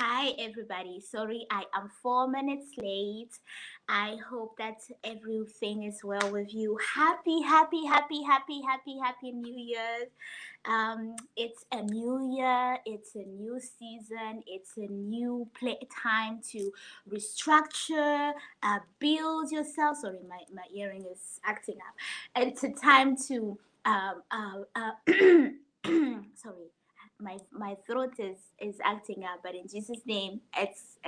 Hi, everybody. Sorry, I am 4 minutes late. I hope that everything is well with you. Happy New Year's. It's a new year, it's a new season, it's a new time to restructure, build yourself. Sorry, my earring is acting up. It's a time to, sorry, my throat is acting up, but in Jesus name it's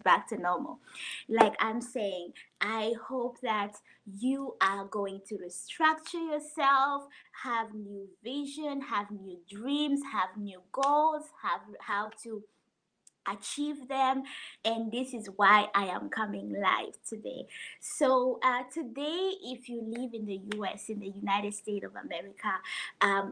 back to normal. Like I'm saying, I hope that you are going to restructure yourself, have new vision, have new dreams, have new goals, have how to achieve them, and this is why I am coming live today. So today, if you live in the US, in the United States of America,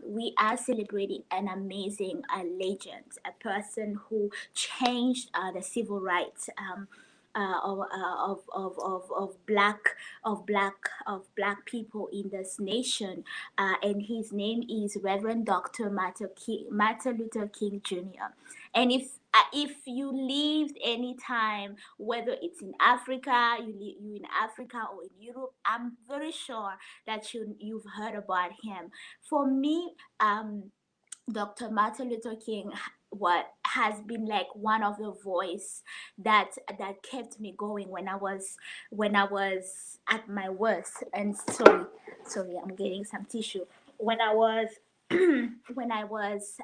we are celebrating an amazing legend, a person who changed the civil rights of black people in this nation, and his name is Reverend Dr. Martin Luther King Jr. And if you lived any time, whether it's in Africa, you in Africa or in Europe, I'm very sure that you've heard about him. For me, Dr. Martin Luther King, what has been like one of the voice that kept me going when I was at my worst. And sorry, I'm getting some tissue. When I was when I was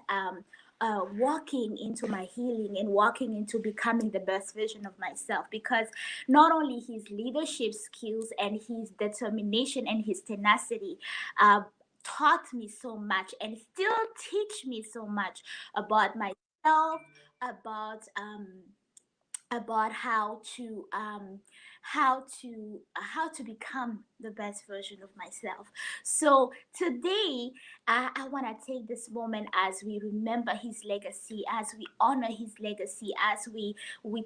walking into my healing and walking into becoming the best version of myself, because not only his leadership skills and his determination and his tenacity uh, taught me so much and still teach me so much about myself, about about how to become the best version of myself. So today, I want to take this moment as we remember his legacy, as we honor his legacy, as we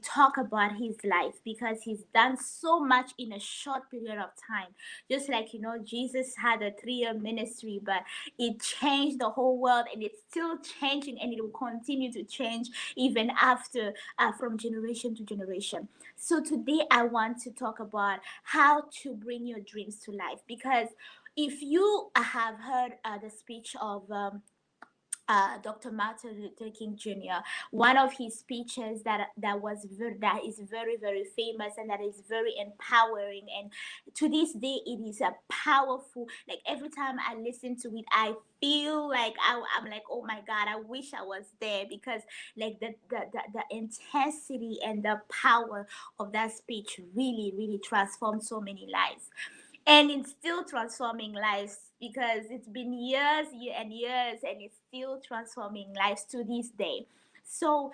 talk about his life, because he's done so much in a short period of time. Just like, Jesus had a 3 year ministry, but it changed the whole world, and it's still changing, and it will continue to change even after, from generation to generation. So today I want to talk about how to bring your dreams to life, because if you have heard the speech of Dr. Martin Luther King Jr., one of his speeches that is very very famous and that is very empowering, and to this day it is a powerful. Like every time I listen to it, I feel like I'm like, oh my God, I wish I was there, because like the intensity and the power of that speech really really transformed so many lives, and it's still transforming lives, because it's been and years, and it's still transforming lives to this day. So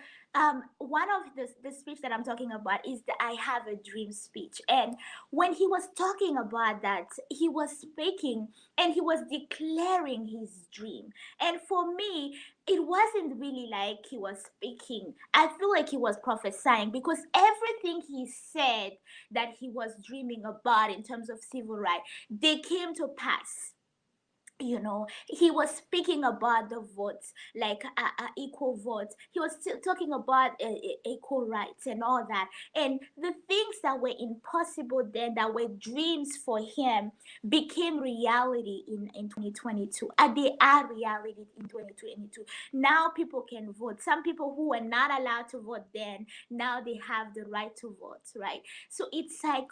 one of the speech that I'm talking about is the I Have a Dream speech. And when he was talking about that, he was speaking and he was declaring his dream. And for me, it wasn't really like he was speaking. I feel like he was prophesying, because everything he said that he was dreaming about in terms of civil rights, they came to pass. He was speaking about the votes, like equal votes. He was still talking about equal rights and all that, and the things that were impossible then, that were dreams for him, became reality in 2022, and they are reality in 2022. Now people can vote. Some people who were not allowed to vote then, now they have the right to vote, right? So it's like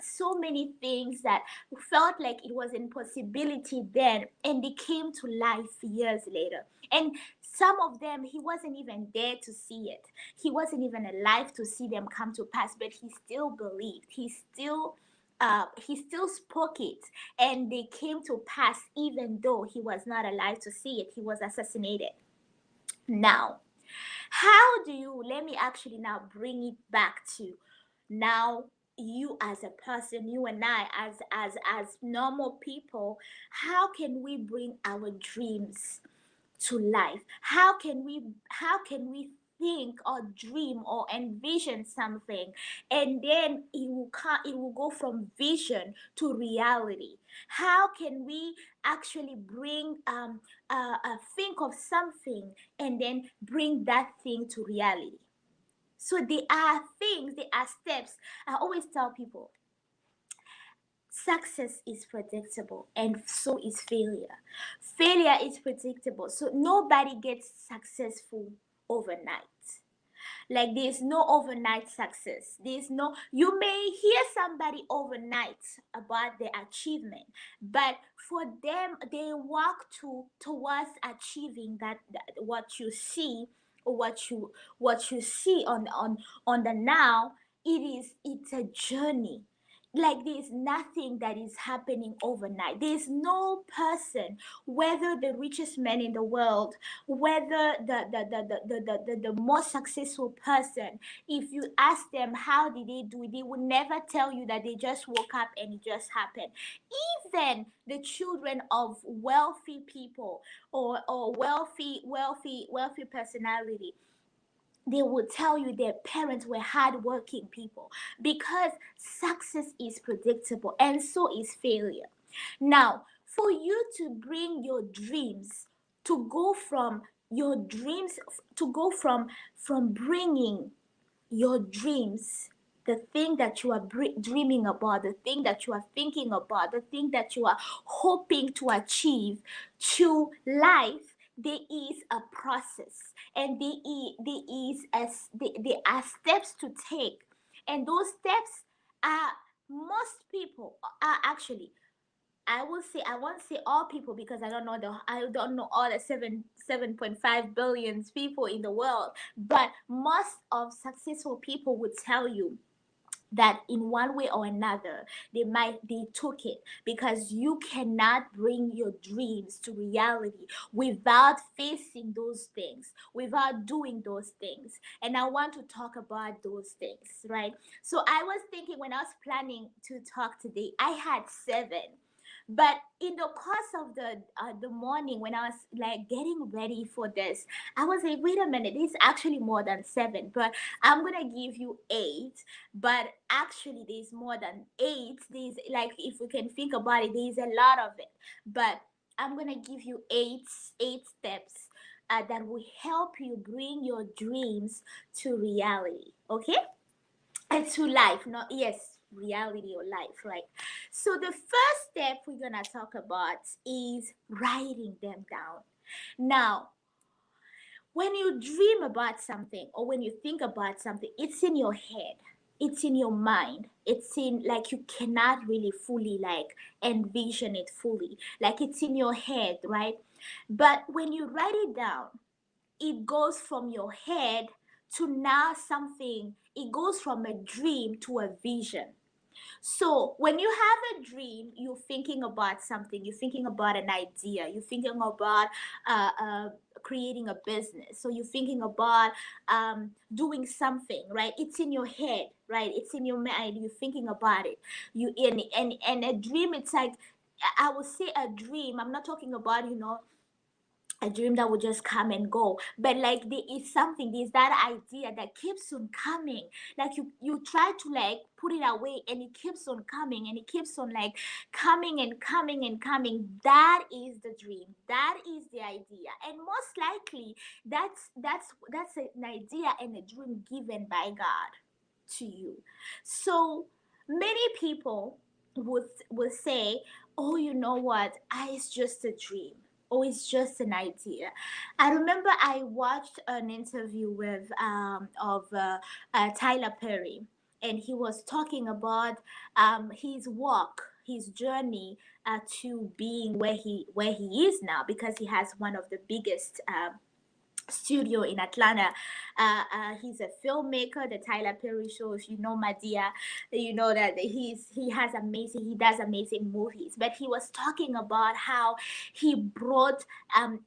so many things that felt like it was impossibility then, and they came to life years later. And some of them, he wasn't even there to see it. He wasn't even alive to see them come to pass, but he still believed. He still spoke it, and they came to pass even though he was not alive to see it. He was assassinated. Now, how do you, let me actually now bring it back to now, you as a person, you and I as normal people, how can we bring our dreams to life? How can we think or dream or envision something, and then it will go from vision to reality? How can we actually bring think of something and then bring that thing to reality? So there are things, there are steps. I always tell people success is predictable and so is failure. Failure is predictable. So nobody gets successful overnight. Like there's no overnight success. There's no, you may hear somebody overnight about their achievement, but for them they walk towards achieving that what you see, or what you see on the now. It's a journey. Like there's nothing that is happening overnight. There's no person, whether the richest man in the world, whether the most successful person, if you ask them how did they do it, they will never tell you that they just woke up and it just happened. Even the children of wealthy people, or wealthy personality, they will tell you their parents were hardworking people, because success is predictable and so is failure. Now, for you to bring your dreams, to go from your dreams, to go from bringing your dreams, the thing that you are dreaming about, the thing that you are thinking about, the thing that you are hoping to achieve to life, there is a process, and there are steps to take, and those steps are, most people are actually, I will say, I won't say all people, because I don't know all the 7.5 billion people in the world, but most of successful people would tell you that in one way or another they took it, because you cannot bring your dreams to reality without facing those things, without doing those things. And I want to talk about those things, right? So I was thinking, when I was planning to talk today, I had seven, but in the course of the morning, when I was like getting ready for this, I was like, wait a minute, this is actually more than seven, but I'm gonna give you eight. But actually, there's more than eight. There's, like, if we can think about it, there's a lot of it. But I'm gonna give you eight steps that will help you bring your dreams to reality. Okay, and to life, not, yes, reality or life, right? So the first step we're gonna talk about is writing them down. Now, when you dream about something, or when you think about something, it's in your head, it's in your mind, it's in, like, you cannot really fully, like, envision it fully, like, it's in your head, right? But when you write it down, it goes from your head to now something, it goes from a dream to a vision. So when you have a dream, you're thinking about something, you're thinking about an idea, you're thinking about uh, uh, creating a business. So you're thinking about doing something, right? It's in your head, right? It's in your mind. You're thinking about it. You and a dream. It's like, I would say a dream. I'm not talking about, a dream that would just come and go, but like there is something, there's that idea that keeps on coming, like you try to, like, put it away, and it keeps on coming, and it keeps on, like, coming and coming and coming. That is the dream, that is the idea, and most likely that's an idea and a dream given by God to you. So many people would say, oh, you know what, it's just a dream, or it's just an idea. I remember I watched an interview with Tyler Perry, and he was talking about his walk, his journey to being where he is now, because he has one of the biggest studio in Atlanta. He's a filmmaker. The Tyler Perry Show, if you know Madia, you know that he does amazing movies. But he was talking about how he brought in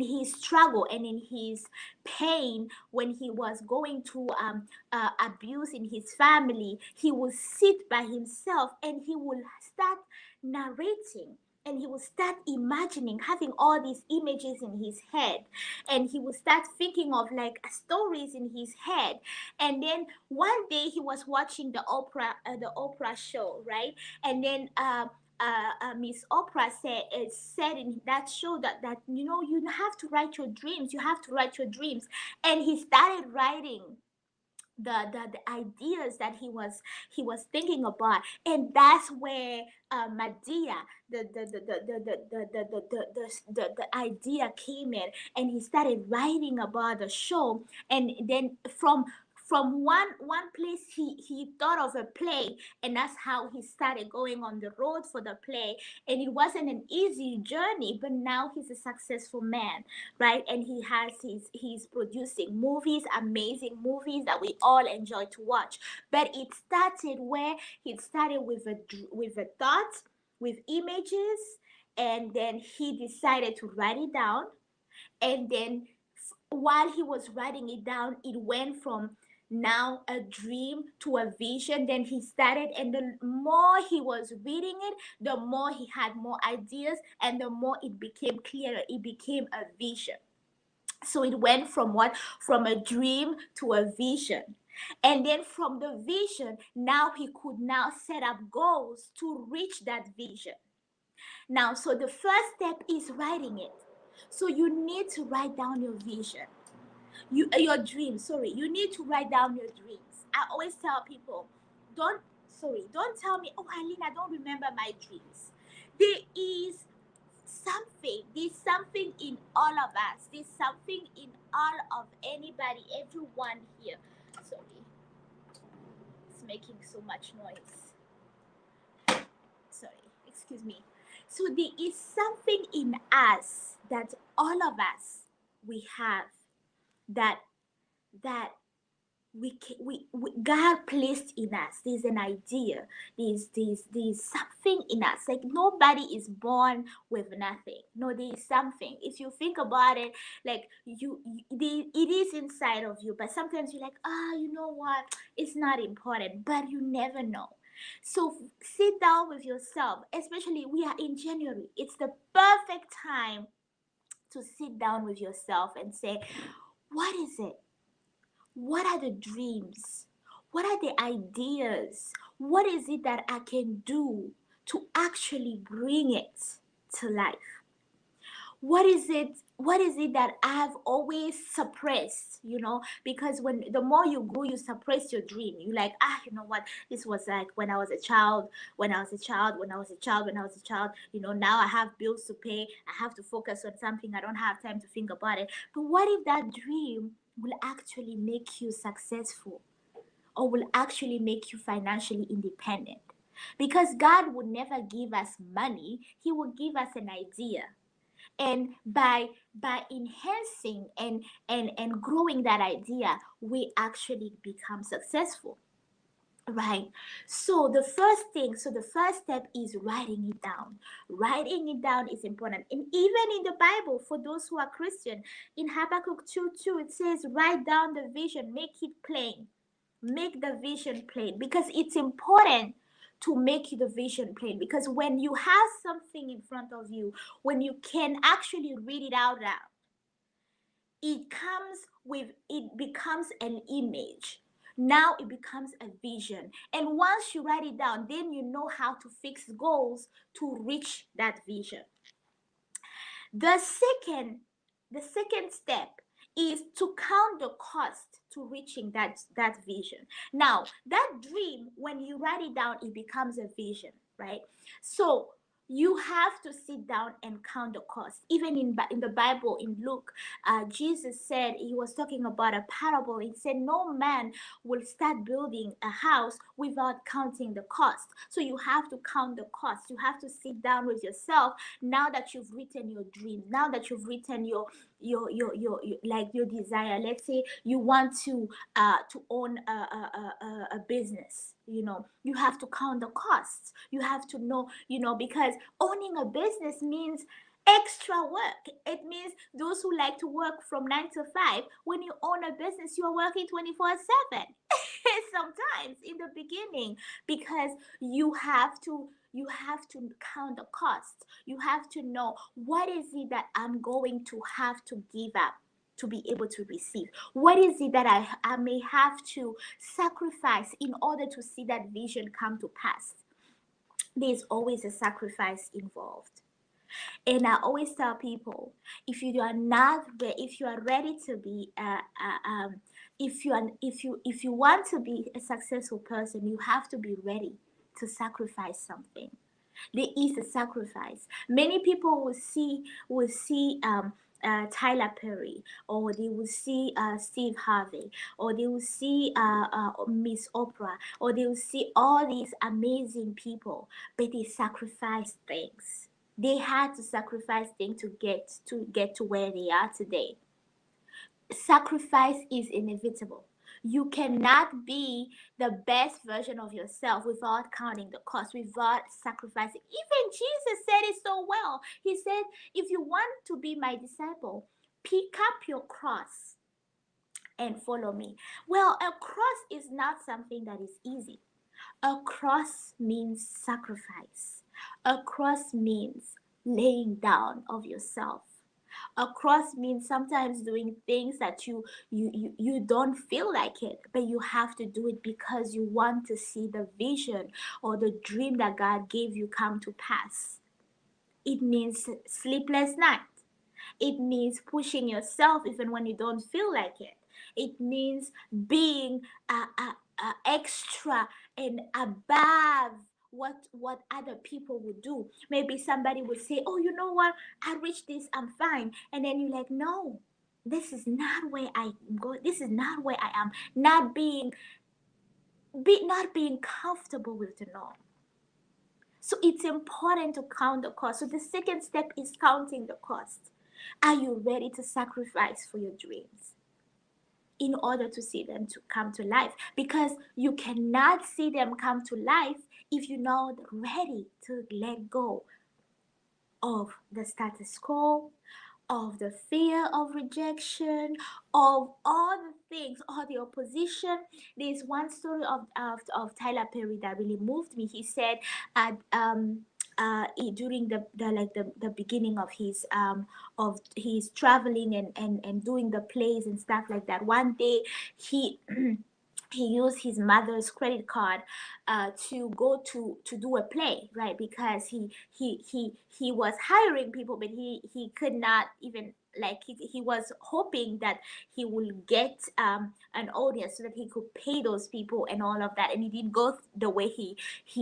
his struggle and in his pain, when he was going through abuse in his family, he would sit by himself and he would start narrating, and he will start imagining, having all these images in his head, and he will start thinking of, like, stories in his head. And then one day he was watching the Oprah show, right? And then Miss Oprah said in that show that you have to write your dreams. You have to write your dreams, and he started writing the ideas that he was thinking about, and that's where Medea, the idea came in, and he started writing about the show. And then from one place he thought of a play, and that's how he started going on the road for the play. And it wasn't an easy journey, but now he's a successful man, right? And he's producing movies, amazing movies that we all enjoy to watch. But it started where he started with a thought, with images, and then he decided to write it down. And then while he was writing it down, it went from now a dream to a vision. Then he started, and the more he was reading it, the more he had more ideas, and the more it became clearer. It became a vision. So it went from what? From a dream to a vision. And then from the vision, now he could now set up goals to reach that vision. Now, so the first step is writing it. So you need to write down your vision, your dreams. Sorry, you need to write down your dreams. I always tell people, don't tell me, oh, Eileen, I don't remember my dreams. There is there's something in all of us. There's something in all of anybody, everyone here. Sorry, it's making so much noise. Sorry, excuse me. So there is something in us that all of us we have, that that we God placed in us. There's an idea. There's something in us. Like nobody is born with nothing. No, there is something. If you think about it, like it is inside of you. But sometimes you're like, you know what? It's not important. But you never know. So sit down with yourself. Especially we are in January. It's the perfect time to sit down with yourself and say, what is it? What are the dreams? What are the ideas? What is it that I can do to actually bring it to life? What is it that I've always suppressed, because when the more you grow, you suppress your dream. You like, you know what, this was like when I was a child, now I have bills to pay, I have to focus on something, I don't have time to think about it. But what if that dream will actually make you successful, or will actually make you financially independent? Because God would never give us money, He will give us an idea. And by enhancing and growing that idea, we actually become successful, right? So the first step is writing it down. Writing it down is important. And even in the Bible, for those who are Christian, in Habakkuk 2:2, it says, write down the vision, make it plain. Make the vision plain, because it's important to make the vision plain. Because when you have something in front of you, when you can actually read it out loud, it becomes an image. Now it becomes a vision. And once you write it down, then you know how to fix goals to reach that vision. The second step is to count the cost to reaching that vision. Now, that dream, when you write it down, it becomes a vision, right? So you have to sit down and count the cost. Even in the Bible, in Luke, Jesus said, he was talking about a parable. He said, no man will start building a house without counting the cost. So you have to count the cost. You have to sit down with yourself. Now that you've written your dream, now that you've written your like your desire. Let's say you want to own a business. You have to count the costs. You have to know, because owning a business means extra work. It means those who like to work from 9 to 5, when you own a business, you're working 24/7. Sometimes in the beginning, because you have to count the costs. You have to know, what is it that I'm going to have to give up to be able to receive? What is it that I may have to sacrifice in order to see that vision come to pass? there's always a sacrifice involved. And I always tell people, if you are not ready, if you are ready to be if you want to be a successful person, you have to be ready to sacrifice something. There is a sacrifice. Many people will see Tyler Perry, or they will see Steve Harvey, or they will see Miss Oprah, or they will see all these amazing people, but they sacrifice things. They had to sacrifice things to get to where they are today. Sacrifice is inevitable. You cannot be the best version of yourself without counting the cost, without sacrificing. Even Jesus said it so well. He said, if you want to be my disciple, pick up your cross and follow me. Well, a cross is not something that is easy. A cross means sacrifice. A cross means laying down of yourself. A cross means sometimes doing things that you don't feel like it, but you have to do it because you want to see the vision or the dream that God gave you come to pass. It means sleepless night. It means pushing yourself even when you don't feel like it. It means being extra and above what other people would do. Maybe somebody would say, "Oh, you know what? I reached this. I'm fine." And then you're like, "No, this is not where I go. This is not where I am." Not being comfortable with the norm. So it's important to count the cost. So the second step is counting the cost. Are you ready to sacrifice for your dreams in order to see them to come to life? Because you cannot see them come to life if you're not ready to let go of the status quo, of the fear of rejection, of all the things, all the opposition. There's one story of Tyler Perry that really moved me. He said at during the beginning of his traveling and doing the plays and stuff like that. One day he he used his mother's credit card to go to do a play, right? Because he was hiring people, but he could not even, like, he was hoping that he will get an audience so that he could pay those people and all of that, and it didn't go the way he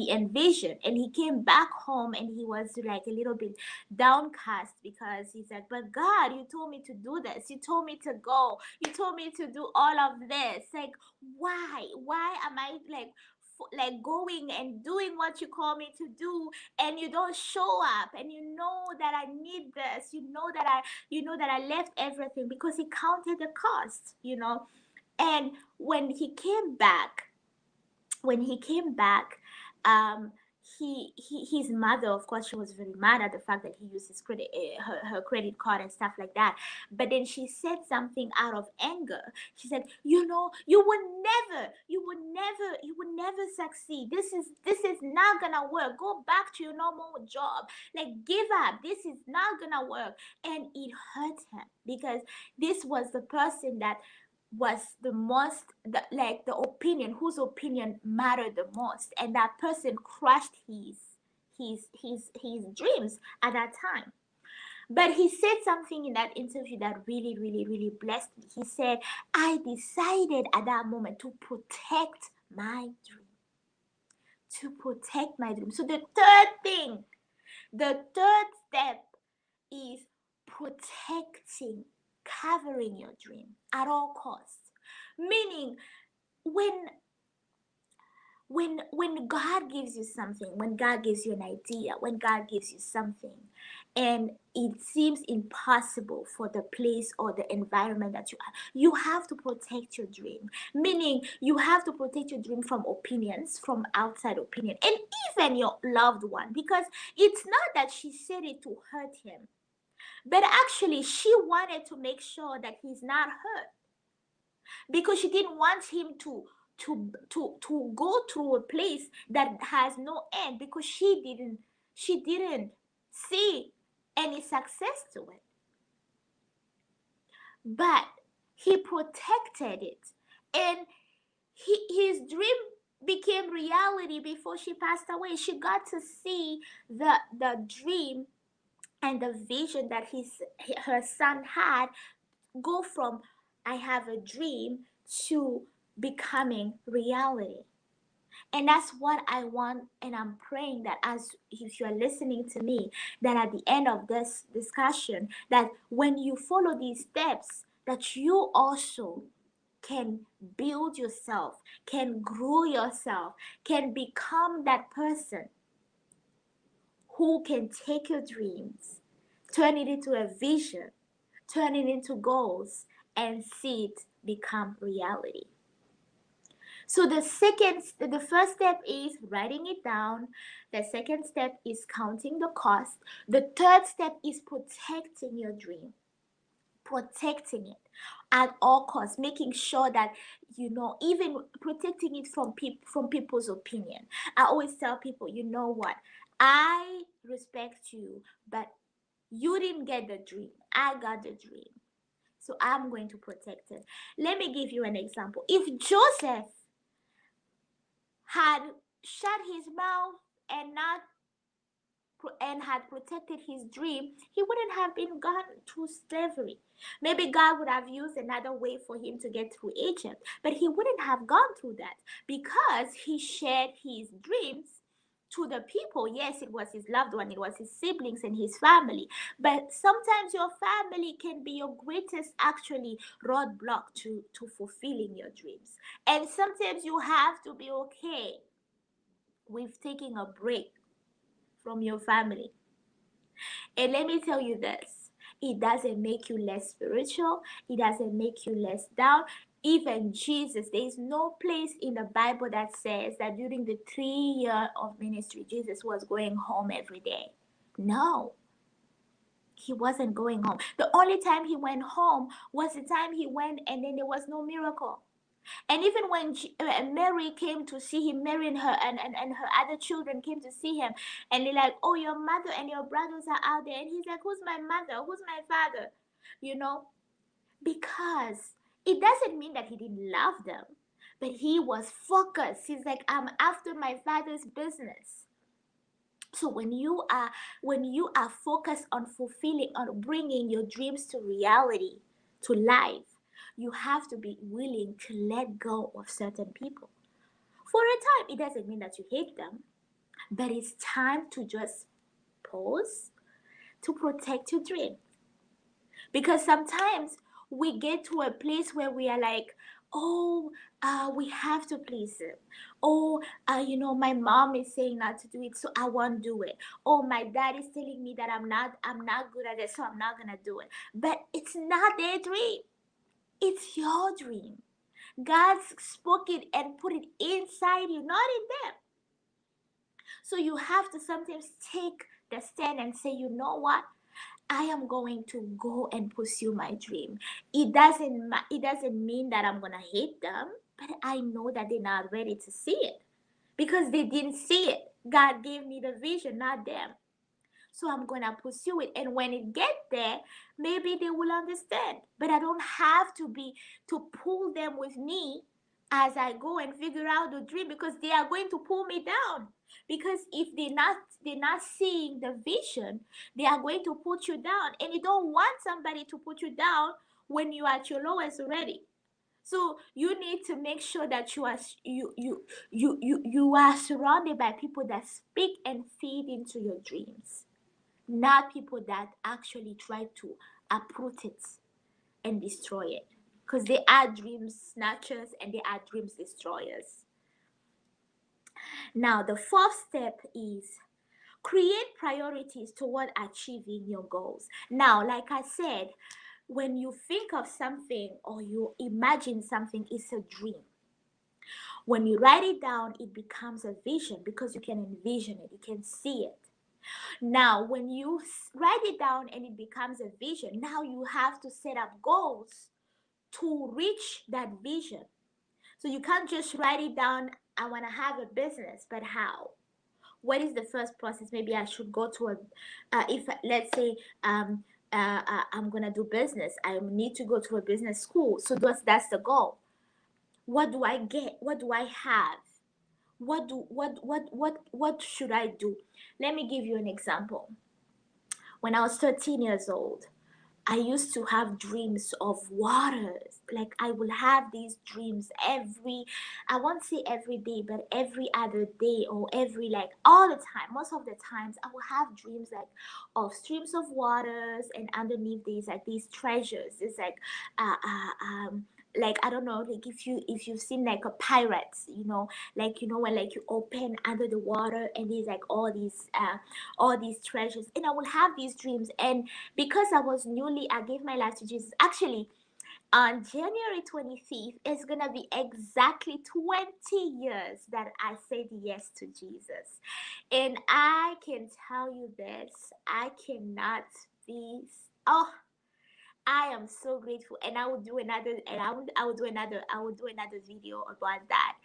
envisioned. And he came back home and he was like a little bit downcast because he said, "But God, you told me to do this, you told me to go, you told me to do all of this. Like, why am I like going and doing what you call me to do, and you don't show up, and you know that I need this, you know that I left everything," because he counted the cost. And when he came back, um, his mother, of course, she was very mad at the fact that he used his her credit card and stuff like that. But then she said something out of anger. She said, you would never succeed. This is not gonna work. Go back to your normal job. Like, give up. This is not gonna work." And it hurt him because this was the person that was the most the opinion whose opinion mattered the most, and that person crushed his dreams at that time. But he said something in that interview that really, really, really blessed me. He said, "I decided at that moment to protect my dream, so the third step is protecting, covering your dream at all costs. Meaning, when when God gives you something, when God gives you an idea, when God gives you something, and it seems impossible for the place or the environment that you have to protect your dream. Meaning, you have to protect your dream from opinions, from outside opinion, and even your loved one, because it's not that she said it to hurt him, but actually she wanted to make sure that he's not hurt, because she didn't want him to go through a place that has no end, because she didn't see any success to it. But he protected it, and his dream became reality before she passed away. She got to see the dream and the vision that her son had go from I have a dream to becoming reality. And that's what I want, and I'm praying that as if you're listening to me, that at the end of this discussion, that when you follow these steps, that you also can build yourself, can grow yourself, can become that person who can take your dreams, turn it into a vision, turn it into goals, and see it become reality. So the first step is writing it down. The second step is counting the cost. The third step is protecting your dream, protecting it at all costs, making sure that even protecting it from people's opinion. I always tell people, you know what? I respect you, but you didn't get the dream. I got the dream. So I'm going to protect it. Let me give you an example. If Joseph had shut his mouth and not and had protected his dream, he wouldn't have been gone to slavery. Maybe God would have used another way for him to get through Egypt, but he wouldn't have gone through that because he shared his dreams to the people. Yes, it was his loved one, it was his siblings and his family, but sometimes your family can be your greatest actually roadblock to fulfilling your dreams. And sometimes you have to be okay with taking a break from your family. And let me tell you this, it doesn't make you less spiritual, it doesn't make you less down. Even Jesus, there is no place in the Bible that says that during the 3 year of ministry, Jesus was going home every day. No, he wasn't going home. The only time he went home was the time he went and then there was no miracle. And even when Mary came to see him, Mary and her other children came to see him, and they're like, oh, your mother and your brothers are out there. And he's like, who's my mother? Who's my father? You know, because it doesn't mean that he didn't love them, but he was focused. He's like, I'm after my father's business. So when you are focused on fulfilling, on bringing your dreams to reality, to life, you have to be willing to let go of certain people for a time. It doesn't mean that you hate them, but it's time to just pause to protect your dream. Because sometimes we get to a place where we are like, oh, we have to please him. Oh, my mom is saying not to do it, so I won't do it. Oh, my dad is telling me that I'm not good at it, so I'm not gonna do it. But it's not their dream, it's your dream. God spoke it and put it inside you, not in them. So you have to sometimes take the stand and say, you know what? I am going to go and pursue my dream. It doesn't mean that I'm gonna hate them, but I know that they're not ready to see it because they didn't see it. God gave me the vision, not them. So I'm gonna pursue it, and when it gets there, maybe they will understand. But I don't have to pull them with me as I go and figure out the dream, because they are going to pull me down. Because if they're not seeing the vision, they are going to put you down, and you don't want somebody to put you down when you're at your lowest already. So you need to make sure that you are surrounded by people that speak and feed into your dreams, not people that actually try to uproot it and destroy it, because they are dream snatchers and they are dreams destroyers. Now, the fourth step is create priorities toward achieving your goals. Now, like I said, when you think of something or you imagine something, it's a dream. When you write it down, it becomes a vision because you can envision it, you can see it. Now, when you write it down and it becomes a vision, now you have to set up goals to reach that vision. So you can't just write it down, I want to have a business, but how? What is the first process? Maybe I should go to if let's say I'm gonna do business, I need to go to a business school. So that's the goal. What do I get? What do I have? what should I do? Let me give you an example. When I was 13 years old, I used to have dreams of waters. Like I will have these dreams I won't say every day, but every other day, or every, like, all the time. Most of the times I will have dreams like of streams of waters, and underneath these, like, these treasures. It's like, I don't know, like, if you've seen like a pirate, like, when, like, you open under the water, and there's like all these treasures. And I will have these dreams. And because I gave my life to Jesus. Actually, on January 25th, it's gonna be exactly 20 years that I said yes to Jesus. And I can tell you this, I cannot be, oh, I am so grateful. And I will do another, and I will do another video about that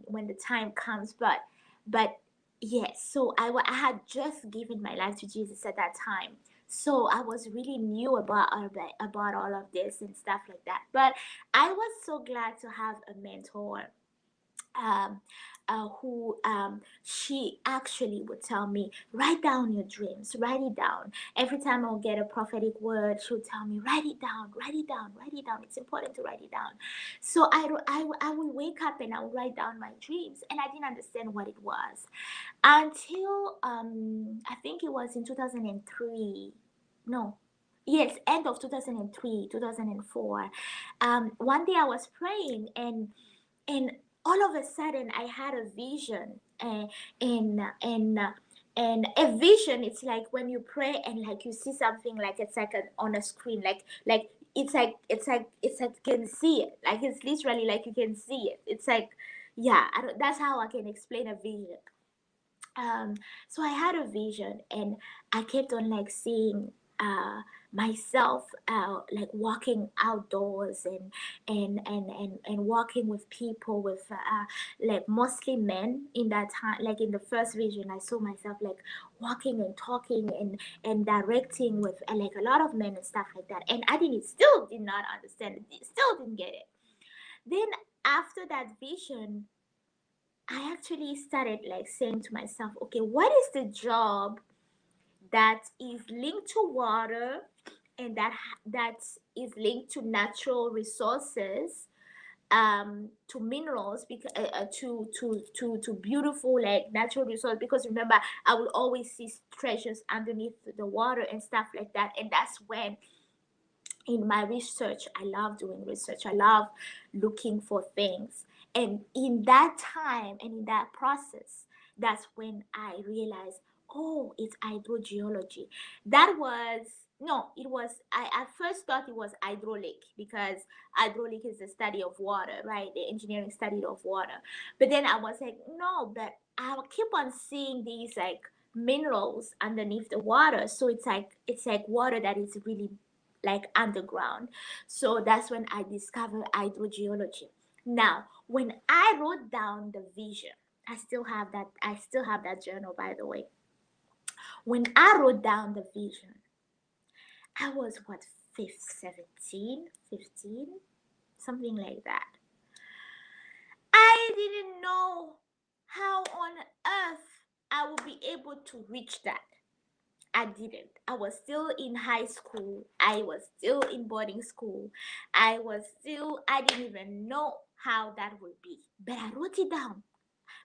when the time comes. But yes, so I had just given my life to Jesus at that time. So I was really new about all of this and stuff like that. But I was so glad to have a mentor, um, who, she actually would tell me, write down your dreams, write it down. Every time I'll get a prophetic word, she would tell me, write it down, write it down, write it down. It's important to write it down. So I will wake up and I will write down my dreams, and I didn't understand what it was until, I think it was in 2003. No. Yes, end of 2003, 2004. One day I was praying, and all of a sudden I had a vision, and a vision, it's like when you pray and, like, you see something, like it's like on a screen, like it's like you can see it, like it's literally like you can see it. It's like, yeah, that's how I can explain a vision. um so I had a vision, and I kept on, like, seeing myself, like, walking outdoors, and walking with people, with like, mostly men. In that time, like, in the first vision, I saw myself, like, walking and talking, and directing with, like, a lot of men and stuff like that. And I didn't still did not understand it, still didn't get it. Then, after that vision, I actually started, like, saying to myself, okay, what is the job that is linked to water, and that is linked to natural resources, to minerals, because to beautiful, like, natural resources. Because remember, I will always see treasures underneath the water and stuff like that. And that's when, in my research, I love doing research, I love looking for things. And in that time, and in that process, that's when I realized, oh, it's hydrogeology. That was, no, it was, I at first thought it was hydraulic, because hydraulic is the study of water, right? The engineering study of water. But then I was like, no, but I'll keep on seeing these, like, minerals underneath the water. So it's like water that is really, like, underground. So that's when I discovered hydrogeology. Now, when I wrote down the vision, I still have that journal, by the way. When I wrote down the vision, I was what, 17, 15, something like that. I didn't know how on earth I would be able to reach that. I didn't. I was still in high school. I was still in boarding school. I didn't even know how that would be. But I wrote it down.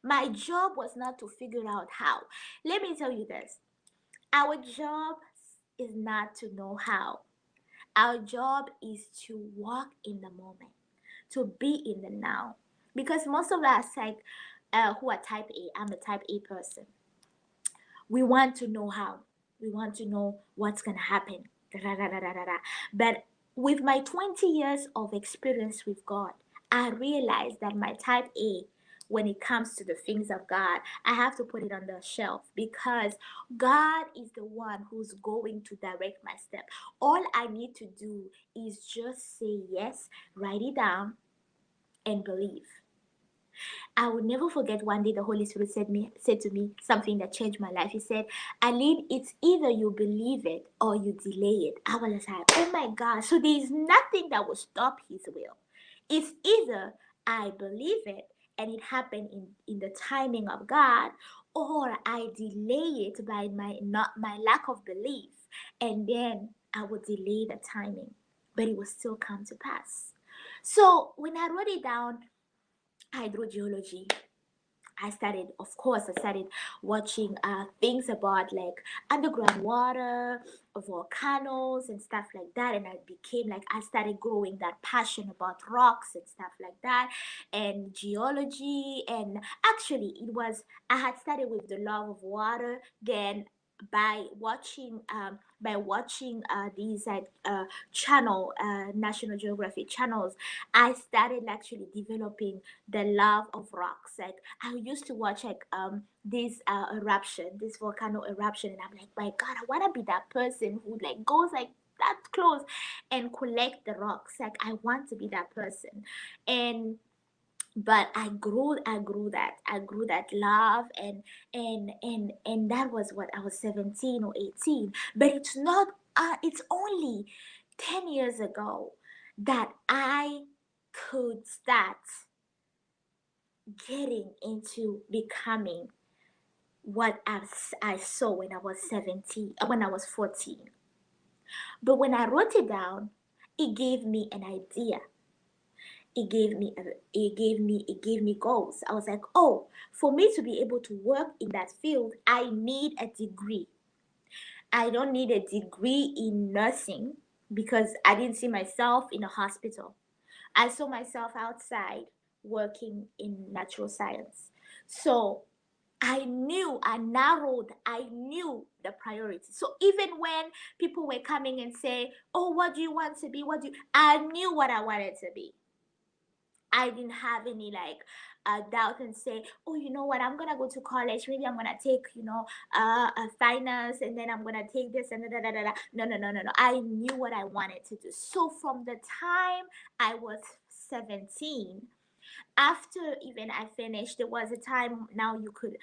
My job was not to figure out how. Let me tell you this, our job is not to know how. Our job is to walk in the moment, to be in the now. Because most of us, like, who are type A, I'm a type A person, we want to know how. We want to know what's going to happen. Da, da, da, da, da, da, da. But with my 20 years of experience with God, I realized that my type A, when it comes to the things of God, I have to put it on the shelf, because God is the one who's going to direct my step. All I need to do is just say yes, write it down, and believe. I will never forget, one day the Holy Spirit said to me something that changed my life. He said, Aline, it's either you believe it or you delay it. I was like, oh my God. So there is nothing that will stop his will. It's either I believe it and it happened in the timing of God, or I delay it by my lack of belief, and then I would delay the timing, but it will still come to pass. So when I wrote it down, hydrogeology, I started watching things about like underground water, volcanoes, and stuff like that. And I started growing that passion about rocks and stuff like that, and geology. And actually, I had started with the love of water. Then by watching these channel National Geographic channels, I started actually developing the love of rocks. Like I used to watch like this volcano eruption, and I'm like, my God, I wanna be that person who like goes like that close and collect the rocks. Like I want to be that person. And but I grew that love, and that was what I was 17 or 18. But it's not it's only 10 years ago that I could start getting into becoming what I saw when I was 17, when I was 14. But when I wrote it down, it gave me an idea. It gave me goals. I was like, oh, for me to be able to work in that field, I need a degree. I don't need a degree in nursing because I didn't see myself in a hospital. I saw myself outside working in natural science. So I knew the priority. So even when people were coming and say, oh, what do you want to be? I knew what I wanted to be. I didn't have any like doubt and say, oh, you know what, I'm gonna go to college. Maybe I'm gonna take, finance, and then I'm gonna take this and da da da da. No, no, no, no, no. I knew what I wanted to do. So from the time I was 17, after even I finished, there was a time now you could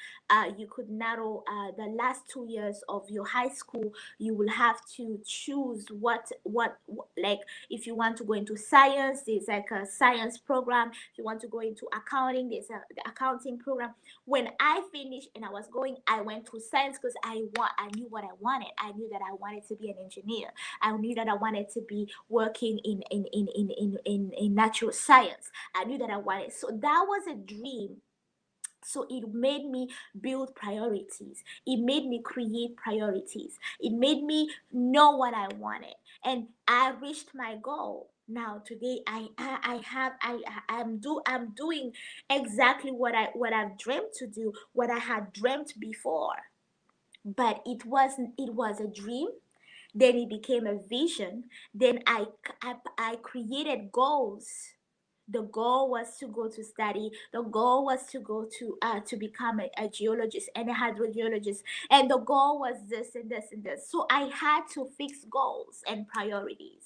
narrow the last 2 years of your high school. You will have to choose like if you want to go into science, there's like a science program. If you want to go into accounting, there's the accounting program. When I finished and I went to science because I knew what I wanted. I knew that I wanted to be an engineer. I knew that I wanted to be working in natural science. I knew that I wanted. So that was a dream. So it made me build priorities. It made me create priorities. It made me know what I wanted. And I reached my goal. Now today I'm doing exactly what I've dreamt to do, what I had dreamt before. But it was a dream, then it became a vision, then I created goals. The goal was to go to study. The goal was to go to become a geologist and a hydrogeologist. And the goal was this and this and this. So I had to fix goals and priorities.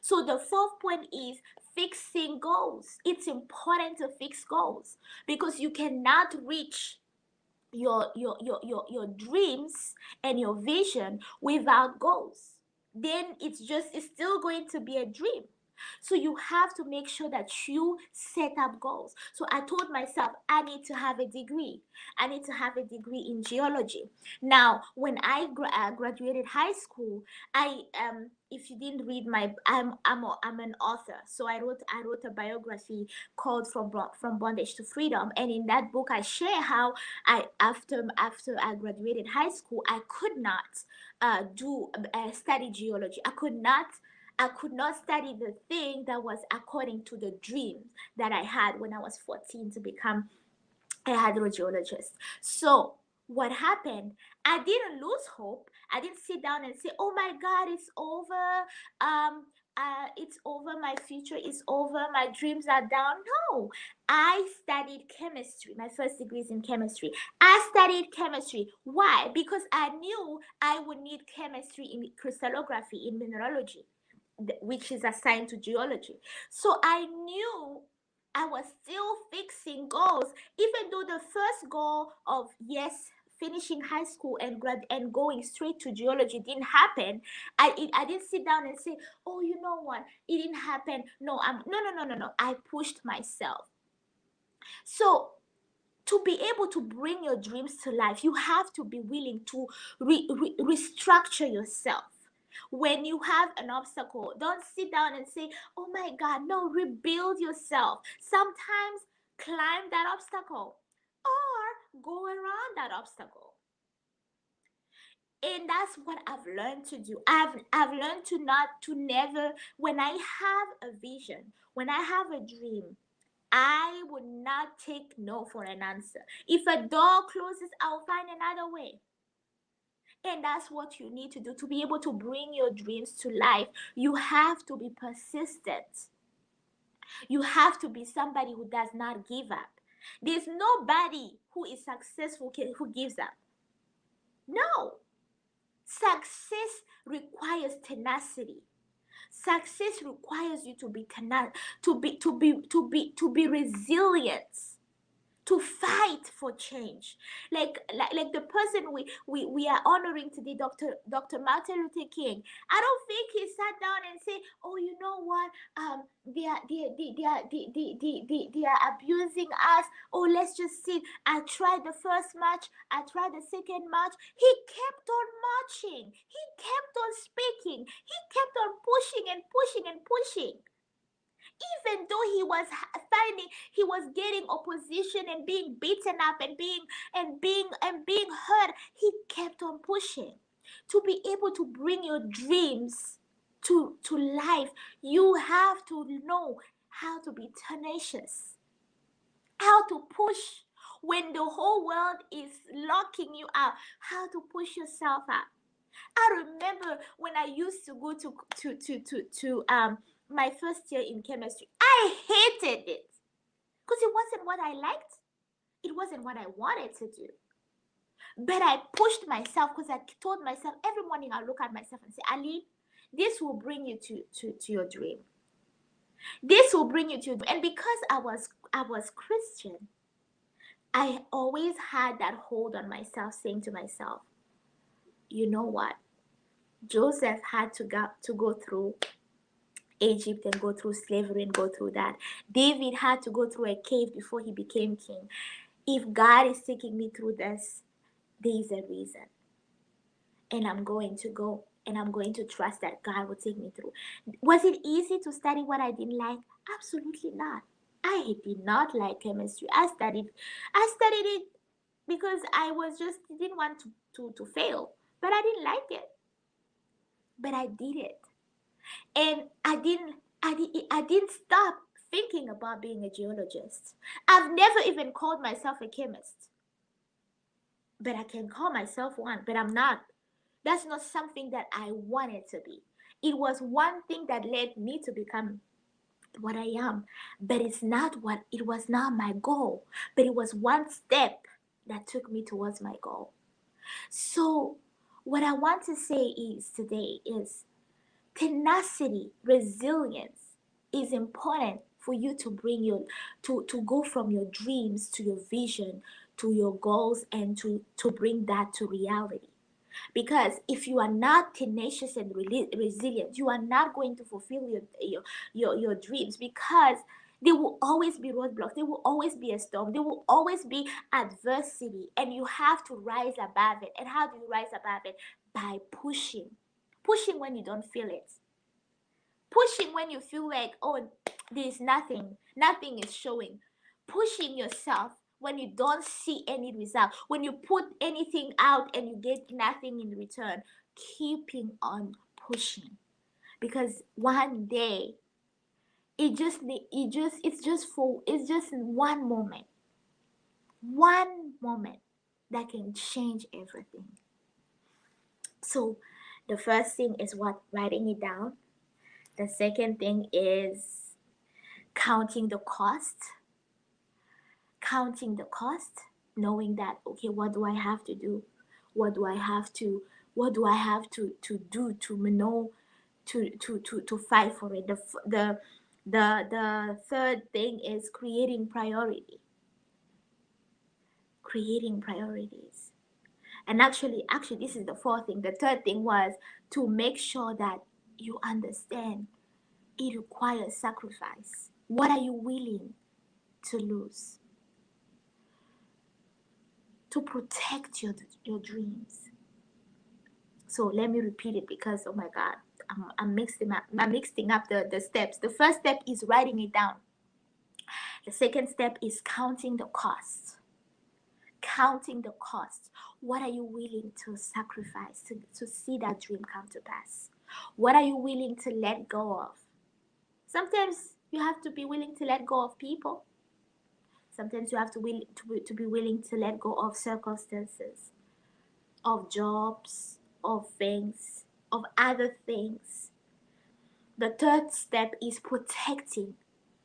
So the fourth point is fixing goals. It's important to fix goals because you cannot reach your dreams and your vision without goals. Then it's still going to be a dream. So you have to make sure that you set up goals. So I told myself I need to have a degree. I need to have a degree in geology. Now, when I graduated high school, I if you didn't read I'm an author. So I wrote a biography called From Bondage to Freedom, and in that book I share how I after I graduated high school, I could not do study geology. I could not study the thing that was according to the dreams that I had when I was 14 to become a hydrogeologist. So what happened? I didn't lose hope. I didn't sit down and say, "Oh my God, it's over. It's over. My future is over. My dreams are down." No, I studied chemistry. My first degree is in chemistry. I studied chemistry. Why? Because I knew I would need chemistry in crystallography, in mineralogy, which is assigned to geology. So I knew I was still fixing goals, even though the first goal of yes, finishing high school and going straight to geology didn't happen. I didn't sit down and say, oh, you know what, it didn't happen. No, I'm no no no no no. I pushed myself. So to be able to bring your dreams to life, you have to be willing to restructure yourself. When you have an obstacle, don't sit down and say, oh my God, no, rebuild yourself. Sometimes climb that obstacle or go around that obstacle. And that's what I've learned to do. I've learned to never, when I have a vision, when I have a dream, I would not take no for an answer. If a door closes, I'll find another way. And that's what you need to do to be able to bring your dreams to life. You have to be persistent. You have to be somebody who does not give up. There's nobody who is successful who gives up. No. Success requires tenacity. Success requires you to be resilient, to fight for change. Like the person we are honoring today, Dr. Martin Luther King. I don't think he sat down and said, oh, you know what, they are abusing us. Oh, let's just see. I tried the first match, I tried the second match. He kept on marching, he kept on speaking, he kept on pushing and pushing and pushing. Even though he was getting opposition and being beaten up and being hurt, he kept on pushing. To be able to bring your dreams to life, you have to know how to be tenacious, how to push when the whole world is locking you out, how to push yourself out. I remember when I used to go to my first year in chemistry. I hated it because it wasn't what I liked. It wasn't what I wanted to do. But I pushed myself because I told myself every morning I look at myself and say, Ali, this will bring you to your dream. This will bring you to your dream. And because I was Christian, I always had that hold on myself, saying to myself, you know what? Joseph had to go through Egypt and go through slavery and go through that. David had to go through a cave before he became king. If God is taking me through this, there is a reason. And I'm going to go and I'm going to trust that God will take me through. Was it easy to study what I didn't like? Absolutely not. I did not like chemistry. I studied it because I was just didn't want to fail. But I didn't like it. But I did it. And I didn't stop thinking about being a geologist. I've never even called myself a chemist. But I can call myself one, but I'm not. That's not something that I wanted to be. It was one thing that led me to become what I am, but it was not my goal, but it was one step that took me towards my goal. So what I want to say is today is tenacity, resilience is important for you to bring to go from your dreams to your vision to your goals and to bring that to reality. Because if you are not tenacious and resilient, you are not going to fulfill your dreams, because there will always be roadblocks, there will always be a storm, there will always be adversity, and you have to rise above it. And how do you rise above it? By pushing when you don't feel it, pushing when you feel like, oh, there's nothing is showing, pushing yourself when you don't see any result, when you put anything out and you get nothing in return, keeping on pushing. Because one day it's just one moment that can change everything. So the first thing is what? Writing it down. The second thing is counting the cost. Counting the cost, knowing that, okay, what do I have to do? What do I have to do to know to fight for it? The third thing is creating priorities. And actually this is the fourth thing. The third thing was to make sure that you understand it requires sacrifice. What are you willing to lose? to protect your dreams. So let me repeat it because, oh my God, I'm mixing up the steps. The first step is writing it down. The second step is counting the cost. Counting the cost. What are you willing to sacrifice to see that dream come to pass? What are you willing to let go of? Sometimes you have to be willing to let go of people. Sometimes you have to be willing to let go of circumstances, of jobs, of things, of other things. The third step is protecting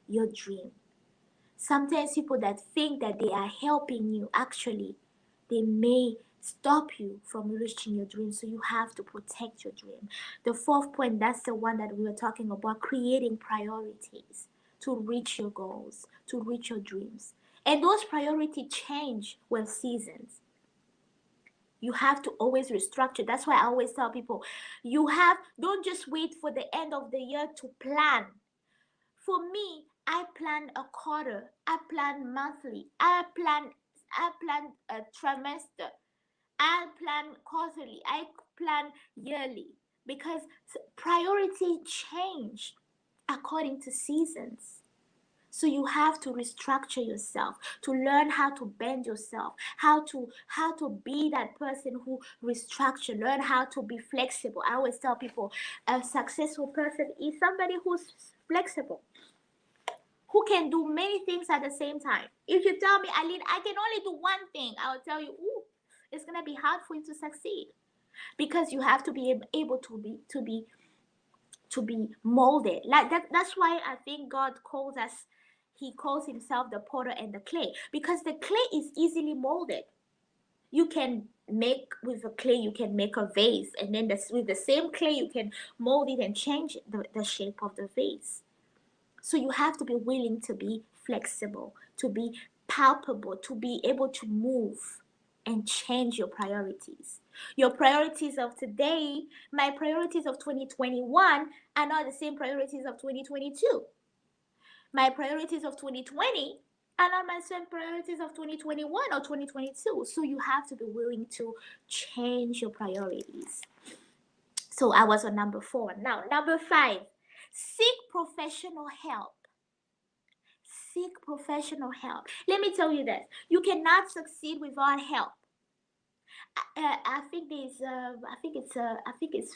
your dream. Sometimes people that think that they are helping you, actually, they may stop you from reaching your dream. So you have to protect your dream. The fourth point, that's the one that we were talking about, creating priorities to reach your goals, to reach your dreams. And those priorities change with seasons. You have to always restructure. That's why I always tell people, don't just wait for the end of the year to plan. For me, I plan a quarter, I plan monthly, I plan a trimester, I plan quarterly, I plan yearly, because priority change according to seasons. So you have to restructure yourself, to learn how to bend yourself, how to be that person who restructure, learn how to be flexible. I always tell people a successful person is somebody who's flexible, who can do many things at the same time. If you tell me, Aline, I can only do one thing, I will tell you, ooh, it's gonna be hard for you to succeed, because you have to be able to be molded. Like that's why I think God calls us. He calls himself the potter and the clay, because the clay is easily molded. You can make with a clay, you can make a vase, and then with the same clay you can mold it and change the shape of the vase. So you have to be willing to be flexible, to be palpable, to be able to move and change your priorities. Your priorities of today, my priorities of 2021 are not the same priorities of 2022. My priorities of 2020 are not my same priorities of 2021 or 2022. So you have to be willing to change your priorities. So I was on number 4. Now, number 5, seek professional help. Seek professional help. Let me tell you this: you cannot succeed without help. I think there's I think it's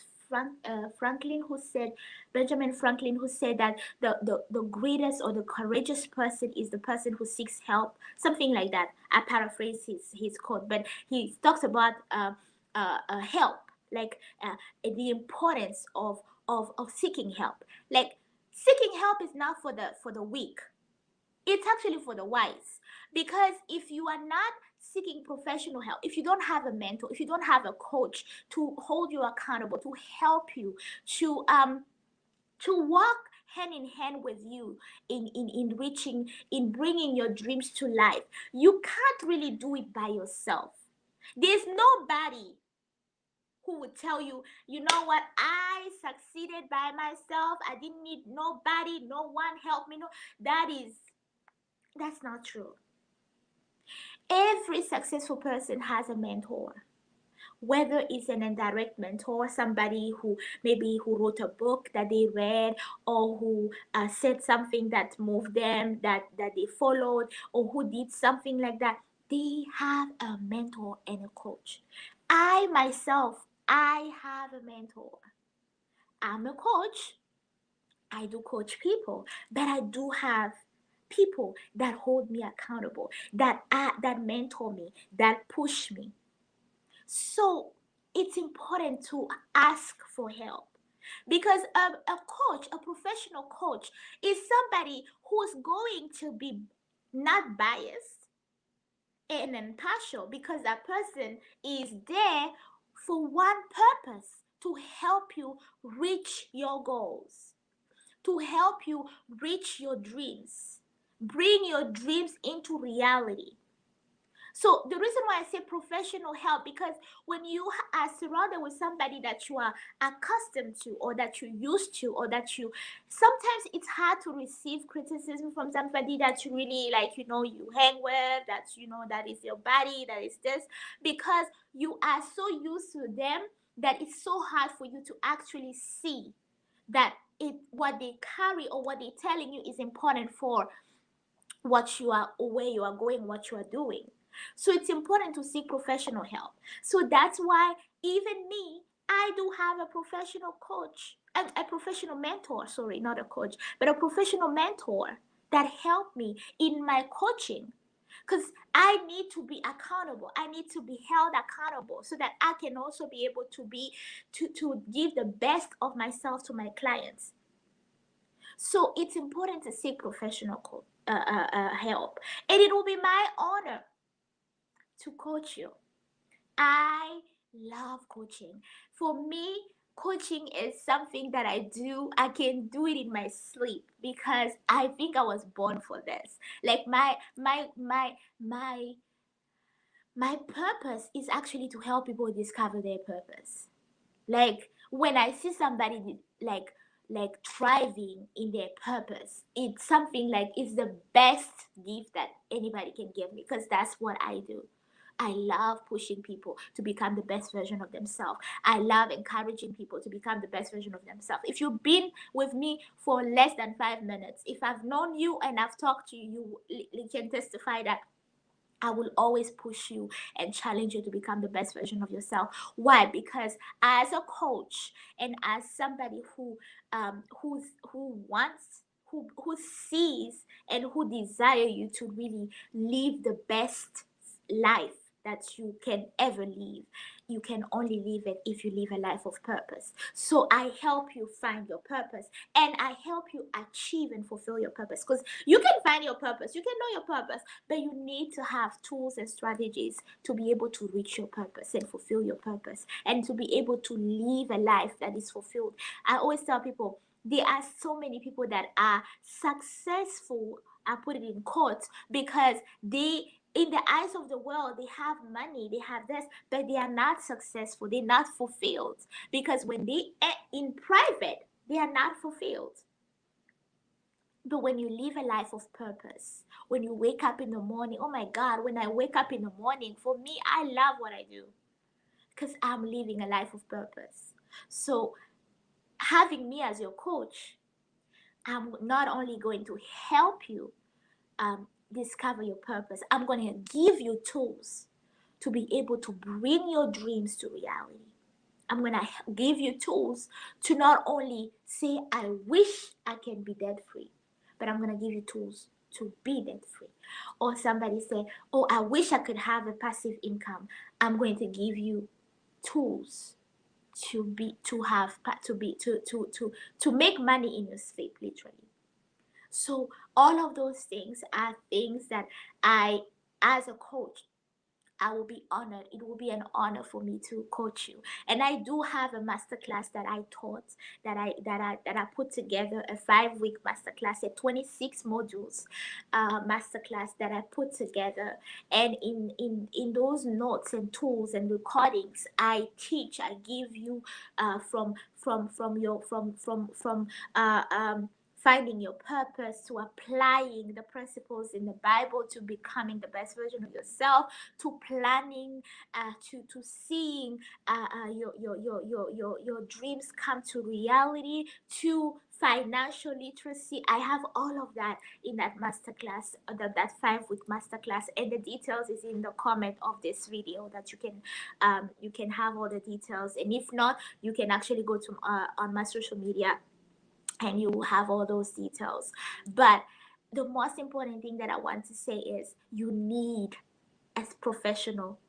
Franklin who said, Benjamin Franklin, who said that the greatest or the courageous person is the person who seeks help, something like that. I paraphrase his quote, but he talks about help, like the importance of seeking help. Like, seeking help is not for the weak, it's actually for the wise. Because if you are not seeking professional help, if you don't have a mentor, if you don't have a coach to hold you accountable, to help you, to walk hand in hand with you in reaching, in bringing your dreams to life, you can't really do it by yourself. There's nobody who would tell you, you know what, I succeeded by myself, I didn't need nobody, no one helped me. No, that's not true. Every successful person has a mentor, whether it's an indirect mentor, somebody who maybe who wrote a book that they read, or who said something that moved them, that they followed, or who did something like that. They have a mentor and a coach. I myself, I have a mentor. I'm a coach. I do coach people, but I do have people that hold me accountable, that mentor me, that push me. So it's important to ask for help, because a coach, a professional coach, is somebody who's going to be not biased and impartial, because that person is there for one purpose: to help you reach your goals, to help you reach your dreams, bring your dreams into reality. So the reason why I say professional help, because when you are surrounded with somebody that you are accustomed to, or that you're used to, or that you, sometimes it's hard to receive criticism from somebody that you really like, you hang with, that that is your body, that is this, because you are so used to them that it's so hard for you to actually see that what they carry or what they're telling you is important for what you are, where you are going, what you are doing. So it's important to seek professional help. So that's why even me, I do have a professional coach and a professional mentor, sorry, not a coach, but a professional mentor that helped me in my coaching, because I need to be accountable. I need to be held accountable so that I can also be able to give the best of myself to my clients. So it's important to seek professional help. And it will be my honor to coach you. I love coaching. For me, coaching is something that I do. I can do it in my sleep because I think I was born for this. Like my purpose is actually to help people discover their purpose. Like when I see somebody like thriving in their purpose, it's something like it's the best gift that anybody can give me, because that's what I do. I love pushing people to become the best version of themselves. I love encouraging people to become the best version of themselves. If you've been with me for less than 5 minutes, if I've known you and I've talked to you, you can testify that I will always push you and challenge you to become the best version of yourself. Why? Because as a coach and as somebody who wants, who sees and who desire you to really live the best life that you can ever live, you can only live it if you live a life of purpose. So I help you find your purpose, and I help you achieve and fulfill your purpose, because you can find your purpose, you can know your purpose, but you need to have tools and strategies to be able to reach your purpose and fulfill your purpose, and to be able to live a life that is fulfilled. I always tell people there are so many people that are successful, I put it in quotes, because they, in the eyes of the world, they have money, they have this, but they are not successful, they're not fulfilled, because when they are in private, they are not fulfilled. But when you live a life of purpose, when you wake up in the morning, oh my God, when I wake up in the morning, for me, I love what I do because I'm living a life of purpose. So, having me as your coach, I'm not only going to help you discover your purpose, I'm going to give you tools to be able to bring your dreams to reality. I'm going to give you tools to not only say, I wish I can be debt free, but I'm going to give you tools to be debt free. Or somebody say, oh, I wish I could have a passive income. I'm going to give you tools to be to have to be to make money in your sleep, literally. So all of those things are things that I, as a coach, I will be honored. It will be an honor for me to coach you. And I do have a masterclass that I taught, that I put together, a 5-week masterclass, a 26 modules masterclass that I put together. And in those notes and tools and recordings, I teach. I give you from your from finding your purpose, to applying the principles in the Bible, to becoming the best version of yourself, to planning, to seeing your dreams come to reality, to financial literacy. I have all of that in that masterclass, that 5-week masterclass, and the details is in the comment of this video, that you can have all the details. And if not, you can actually go to on my social media and you will have all those details. But the most important thing that I want to say is you need, as professional,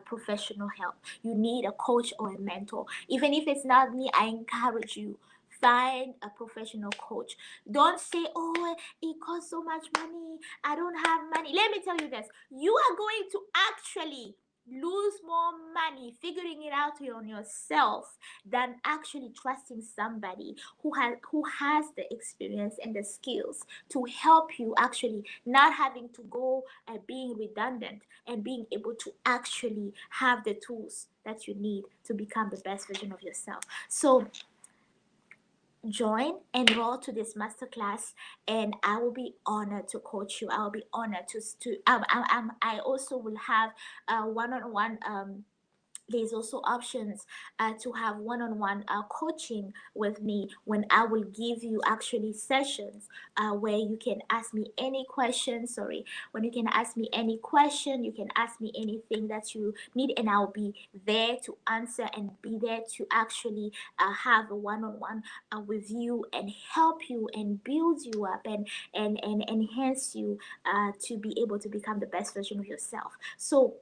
professional help. You need a coach or a mentor. Even if it's not me, I encourage you, find a professional coach. Don't say, oh, it costs so much money, I don't have money. Let me tell you this, you are going to actually lose more money figuring it out on yourself than actually trusting somebody who has the experience and the skills to help you, actually not having to go being redundant and being able to actually have the tools that you need to become the best version of yourself. So join, enroll to this masterclass, and I will be honored to coach you. I will be honored I also will have one-on-one there's also options to have one-on-one coaching with me, when I will give you actually sessions where you can ask me any question. Sorry, when you can ask me any question, you can ask me anything that you need, and I'll be there to answer and be there to actually have a one-on-one with you and help you and build you up and enhance you to be able to become the best version of yourself. So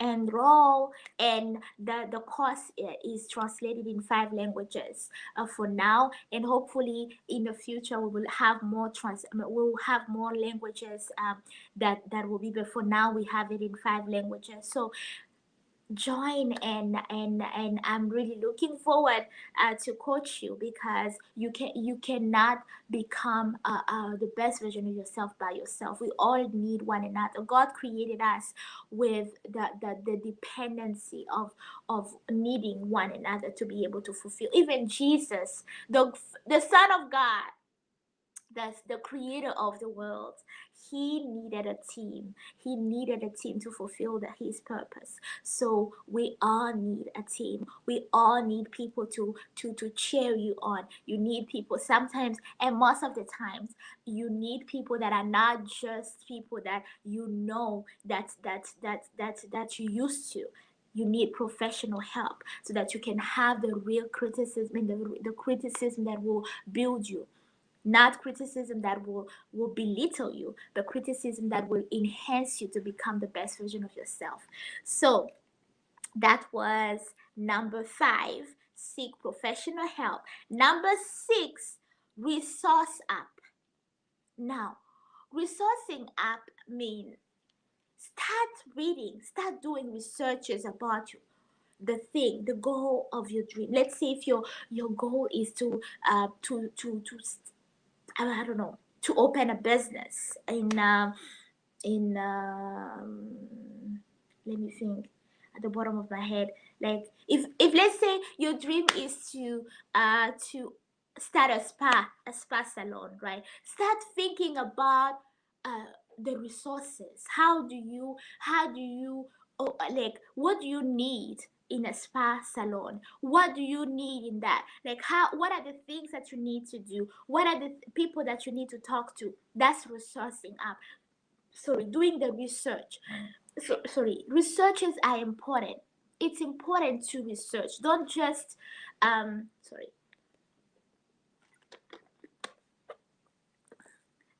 enroll, and the course is translated in 5 languages for now, and hopefully in the future we will have we'll have more languages that will be, but for now we have it in 5 languages. So join, and I'm really looking forward to coach you, because you cannot become the best version of yourself by yourself. We all need one another. God created us with the dependency of needing one another to be able to fulfill. Even Jesus, the Son of God, that's the creator of the world, he needed a team. He needed a team to fulfill his purpose. So we all need a team. We all need people to cheer you on. You need people sometimes, and most of the times you need people that are not just people that you know that you used to. You need professional help so that you can have the real criticism, and the criticism that will build you, not criticism that will belittle you, but criticism that will enhance you to become the best version of yourself. So that was number 5, seek professional help. Number 6, resource up. Now, resourcing up means start reading, start doing researches about you, the goal of your dream. Let's say if your goal is to I don't know, to open a business in let me think, at the bottom of my head, like if let's say your dream is to start a spa salon, right? Start thinking about uh the resources. How do you like, what do you need in a spa salon? What do you need in that? Like, what are the things that you need to do? What are the people that you need to talk to? That's resourcing up. Sorry, doing the research. Sorry, researches are important. It's important to research. Don't just sorry,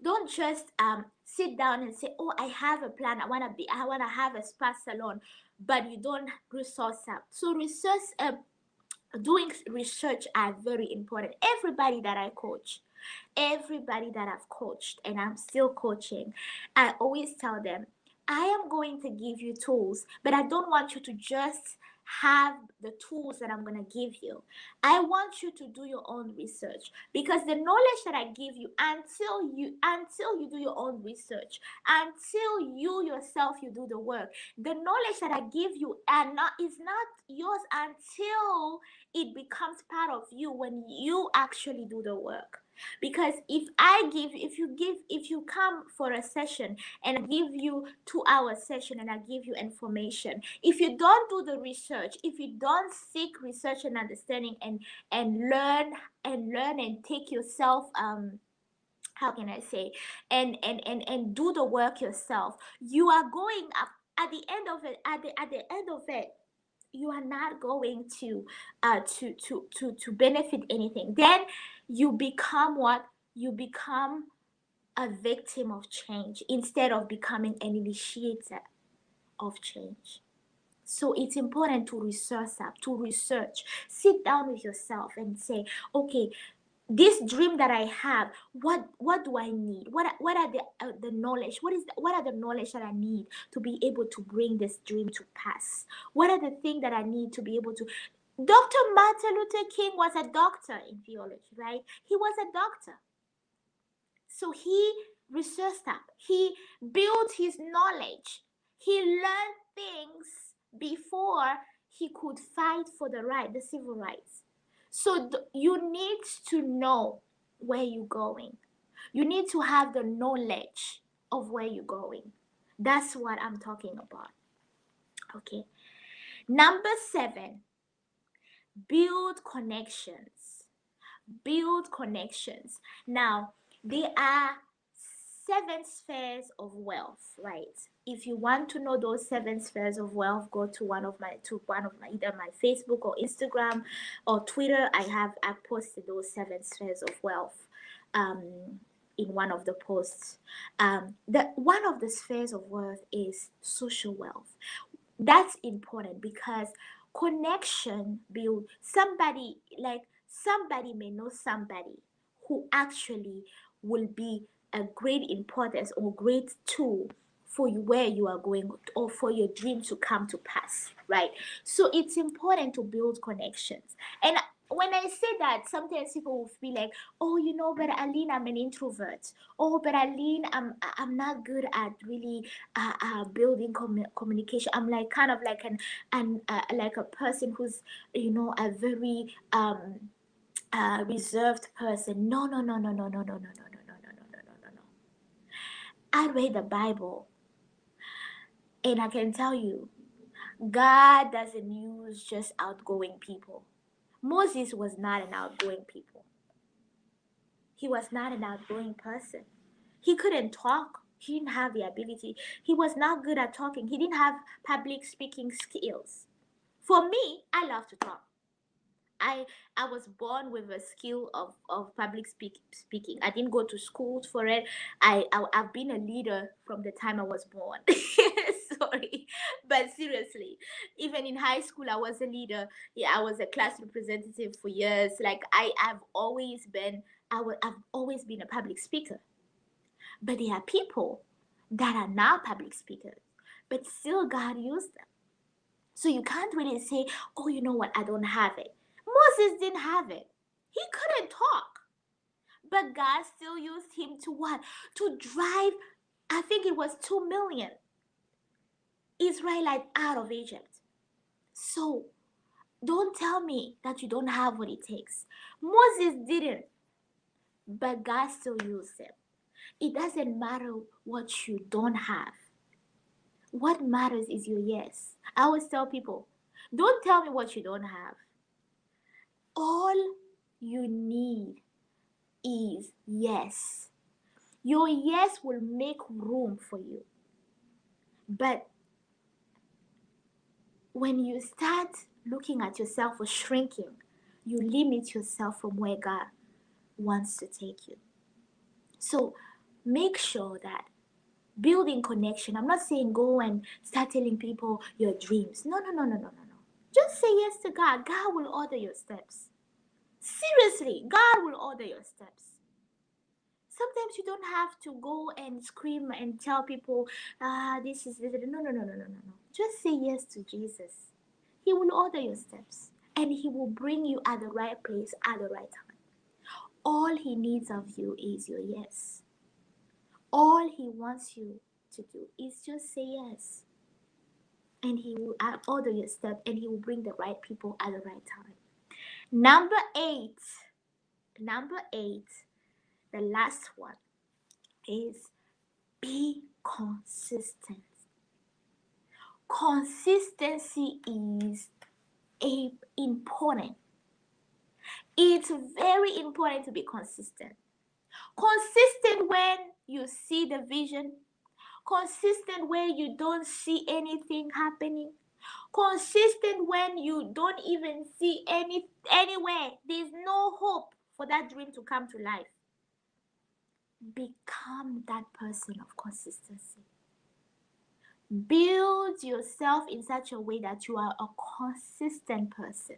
don't just sit down and say, oh, I have a plan, I want to have a spa salon, but you don't resource up. So research, doing research are very important. Everybody that I've coached and I'm still coaching, I always tell them, I am going to give you tools, but I don't want you to just have the tools that I'm going to give you. I want you to do your own research, because the knowledge that I give you, until you do your own research, until you yourself you do the work, the knowledge that I give you is not yours until it becomes part of you when you actually do the work. Because if you come for a session and I give you 2 hour session and I give you information, if you don't do the research, if you don't seek research and understanding and learn and take yourself how can I say, and do the work yourself, you are going up at the end of it, you are not going to benefit anything. Then you become what? You become a victim of change instead of becoming an initiator of change. So it's important to research up, to research. Sit down with yourself and say, okay, this dream that I have, what do I need? What are the knowledge? What are the knowledge that I need to be able to bring this dream to pass? What are the things that I need to be able to? Dr. Martin Luther King was a doctor in theology, right? He was a doctor. So he researched up. He built his knowledge. He learned things before he could fight for the civil rights. So you need to know where you're going. You need to have the knowledge of where you're going. That's what I'm talking about. Okay. Number 7, build connections. Build connections. Now, there are 7 spheres of wealth, right? If you want to know those 7 spheres of wealth, go to one of my either my Facebook or Instagram or Twitter. I posted those 7 spheres of wealth in one of the posts. The one of the spheres of wealth is social wealth. That's important because connection build somebody may know somebody who actually will be a great importance or great tool for you where you are going or for your dream to come to pass, right? So it's important to build connections. And when I say that, sometimes people will be like, oh, but Aline, I'm an introvert. Oh, but Aline, I'm not good at really building communication. I'm like kind of like like a person who's a very reserved person. No, no, no, no, no, no, no, no, no, no, no, no, no, no, no, no. I read the Bible, and I can tell you, God doesn't use just outgoing people. Moses was not an outgoing people. He was not an outgoing person. He couldn't talk. He didn't have the ability. He was not good at talking. He didn't have public speaking skills. For me, I love to talk. I I was born with a skill of public speaking. I didn't go to school for it. I've been a leader from the time I was born. Sorry, but seriously, even in high school, I was a leader. Yeah, I was a class representative for years. Like I've always been a public speaker. But there are people that are not public speakers, but still God used them. So you can't really say, oh, you know what, I don't have it. Moses didn't have it. He couldn't talk. But God still used him to what? To drive, I think it was 2 million Israelites out of Egypt. So don't tell me that you don't have what it takes. Moses didn't, but God still used him. It doesn't matter what you don't have. What matters is your yes. I always tell people, don't tell me what you don't have. All you need is yes. Your yes will make room for you. But when you start looking at yourself or shrinking, you limit yourself from where God wants to take you. So make sure that building connection, I'm not saying go and start telling people your dreams. No, no, no, no, no, no, no. Just say yes to God. God will order your steps. Seriously, God will order your steps. Sometimes you don't have to go and scream and tell people, this is this. No, no, no, no, no, no, no. Just say yes to Jesus. He will order your steps and He will bring you at the right place at the right time. All He needs of you is your yes. All He wants you to do is just say yes. And He will order your step and He will bring the right people at the right time. Number 8, the last one is be consistent. Consistency is important. It's very important to be consistent. Consistent when you see the vision. Consistent when you don't see anything happening. Consistent when you don't even see anywhere. There's no hope for that dream to come to life. Become that person of consistency. Build yourself in such a way that you are a consistent person.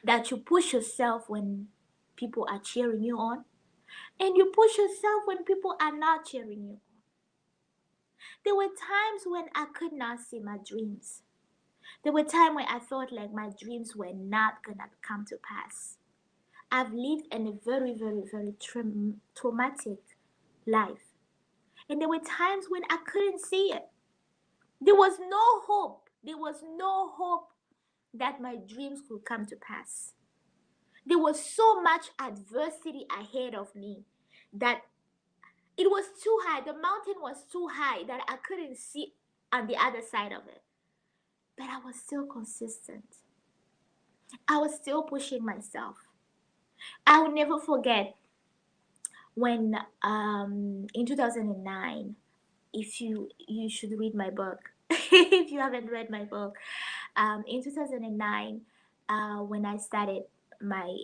That you push yourself when people are cheering you on, and you push yourself when people are not cheering you. There were times when I could not see my dreams. There were times when I felt like my dreams were not gonna come to pass. I've lived in a very, very, very traumatic life. And there were times when I couldn't see it. There was no hope. There was no hope that my dreams could come to pass. There was so much adversity ahead of me that it was too high. The mountain was too high that I couldn't see on the other side of it. But I was still consistent. I was still pushing myself. I will never forget when in 2009, if you should read my book if you haven't read my book, in 2009, when I started my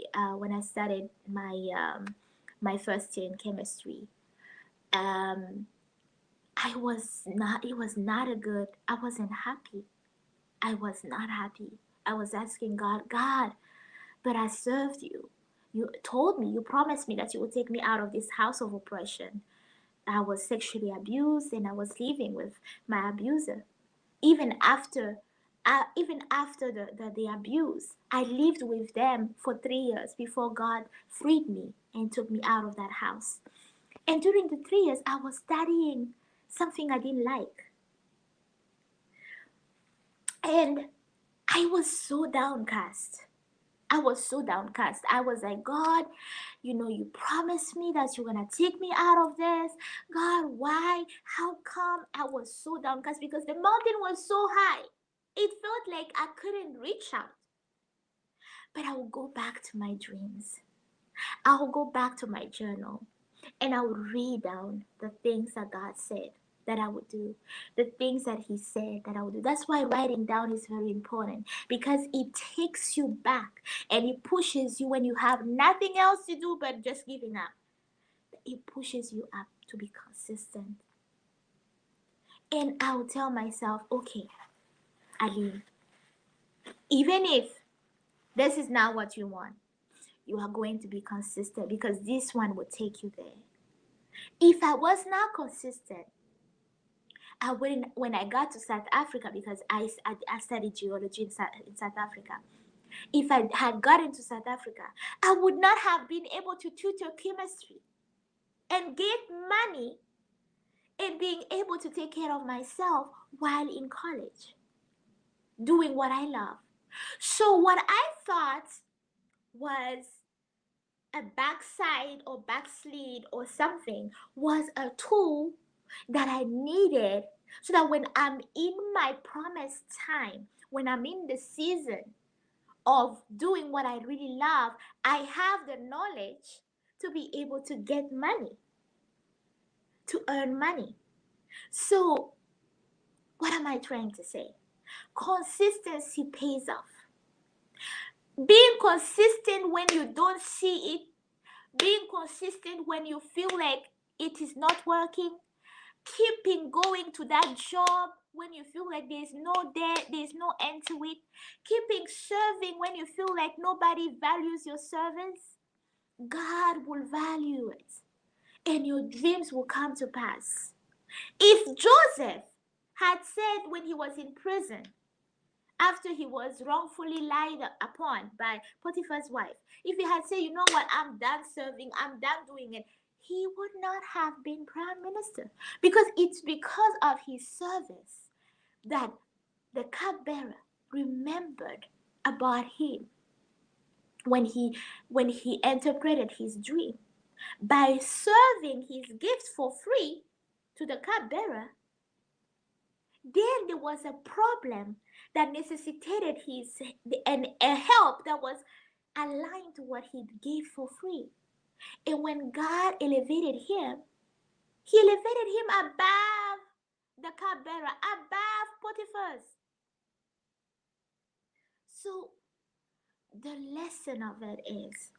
first year in chemistry, um, I was not it was not a good I wasn't happy. I was not happy. I was asking God, but I served you. You told me, you promised me that you would take me out of this house of oppression. I was sexually abused and I was living with my abuser. Even after the abuse, I lived with them for 3 years before God freed me and took me out of that house. And during the 3 years, I was studying something I didn't like. And I was so downcast. I was so downcast. I was like, God, you promised me that you're going to take me out of this. God, why? How come? I was so downcast because the mountain was so high. It felt like I couldn't reach out. But I will go back to my dreams. I will go back to my journal and I will read down the things that God said that I would do, the things that He said that I would do. That's why writing down is very important because it takes you back and it pushes you when you have nothing else to do but just giving up. It pushes you up to be consistent. And I will tell myself, okay, Aline, even if this is not what you want, you are going to be consistent because this one will take you there. If I was not consistent, I wouldn't, when I got to South Africa, because I studied geology in South Africa. If I had gotten to South Africa, I would not have been able to tutor chemistry and get money and being able to take care of myself while in college, doing what I love. So what I thought was a backside or backslid or something was a tool that I needed so that when I'm in my promised time, when I'm in the season of doing what I really love, I have the knowledge to be able to get money, to earn money. So, what am I trying to say? Consistency pays off. Being consistent when you don't see it, being consistent when you feel like it is not working, keeping going to that job when you feel like there's no end to it, keeping serving when you feel like nobody values your service. God will value it and your dreams will come to pass. If Joseph had said when he was in prison, after he was wrongfully lied upon by Potiphar's wife, if he had said, you know what, I'm done serving, I'm done doing it, he would not have been prime minister. Because it's because of his service that the cupbearer remembered about him when he interpreted his dream. By serving his gift for free to the cupbearer, then there was a problem that necessitated a help that was aligned to what he gave for free. And when God elevated him, he elevated him above the cupbearer, above Potiphar's. So the lesson of it is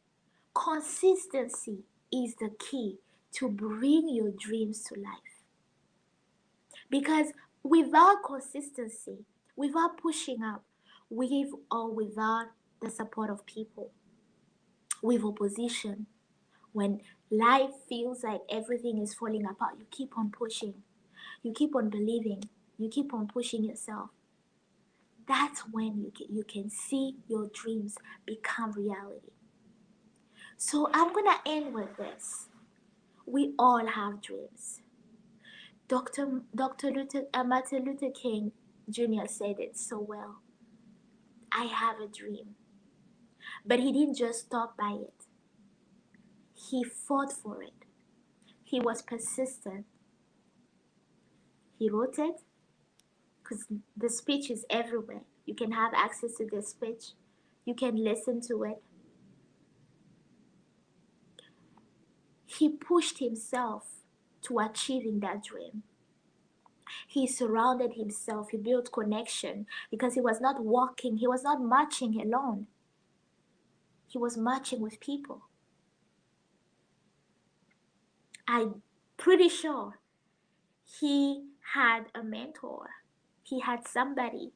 consistency is the key to bring your dreams to life. Because without consistency, without pushing up, with or without the support of people, with opposition. When life feels like everything is falling apart, you keep on pushing. You keep on believing. You keep on pushing yourself. That's when you can see your dreams become reality. So I'm going to end with this. We all have dreams. Martin Luther King Jr. said it so well. I have a dream. But he didn't just stop by it. He fought for it. He was persistent. He wrote it because the speech is everywhere. You can have access to the speech. You can listen to it. He pushed himself to achieving that dream. He surrounded himself. He built connection because he was not walking. He was not marching alone. He was marching with people. I'm pretty sure he had a mentor. He had somebody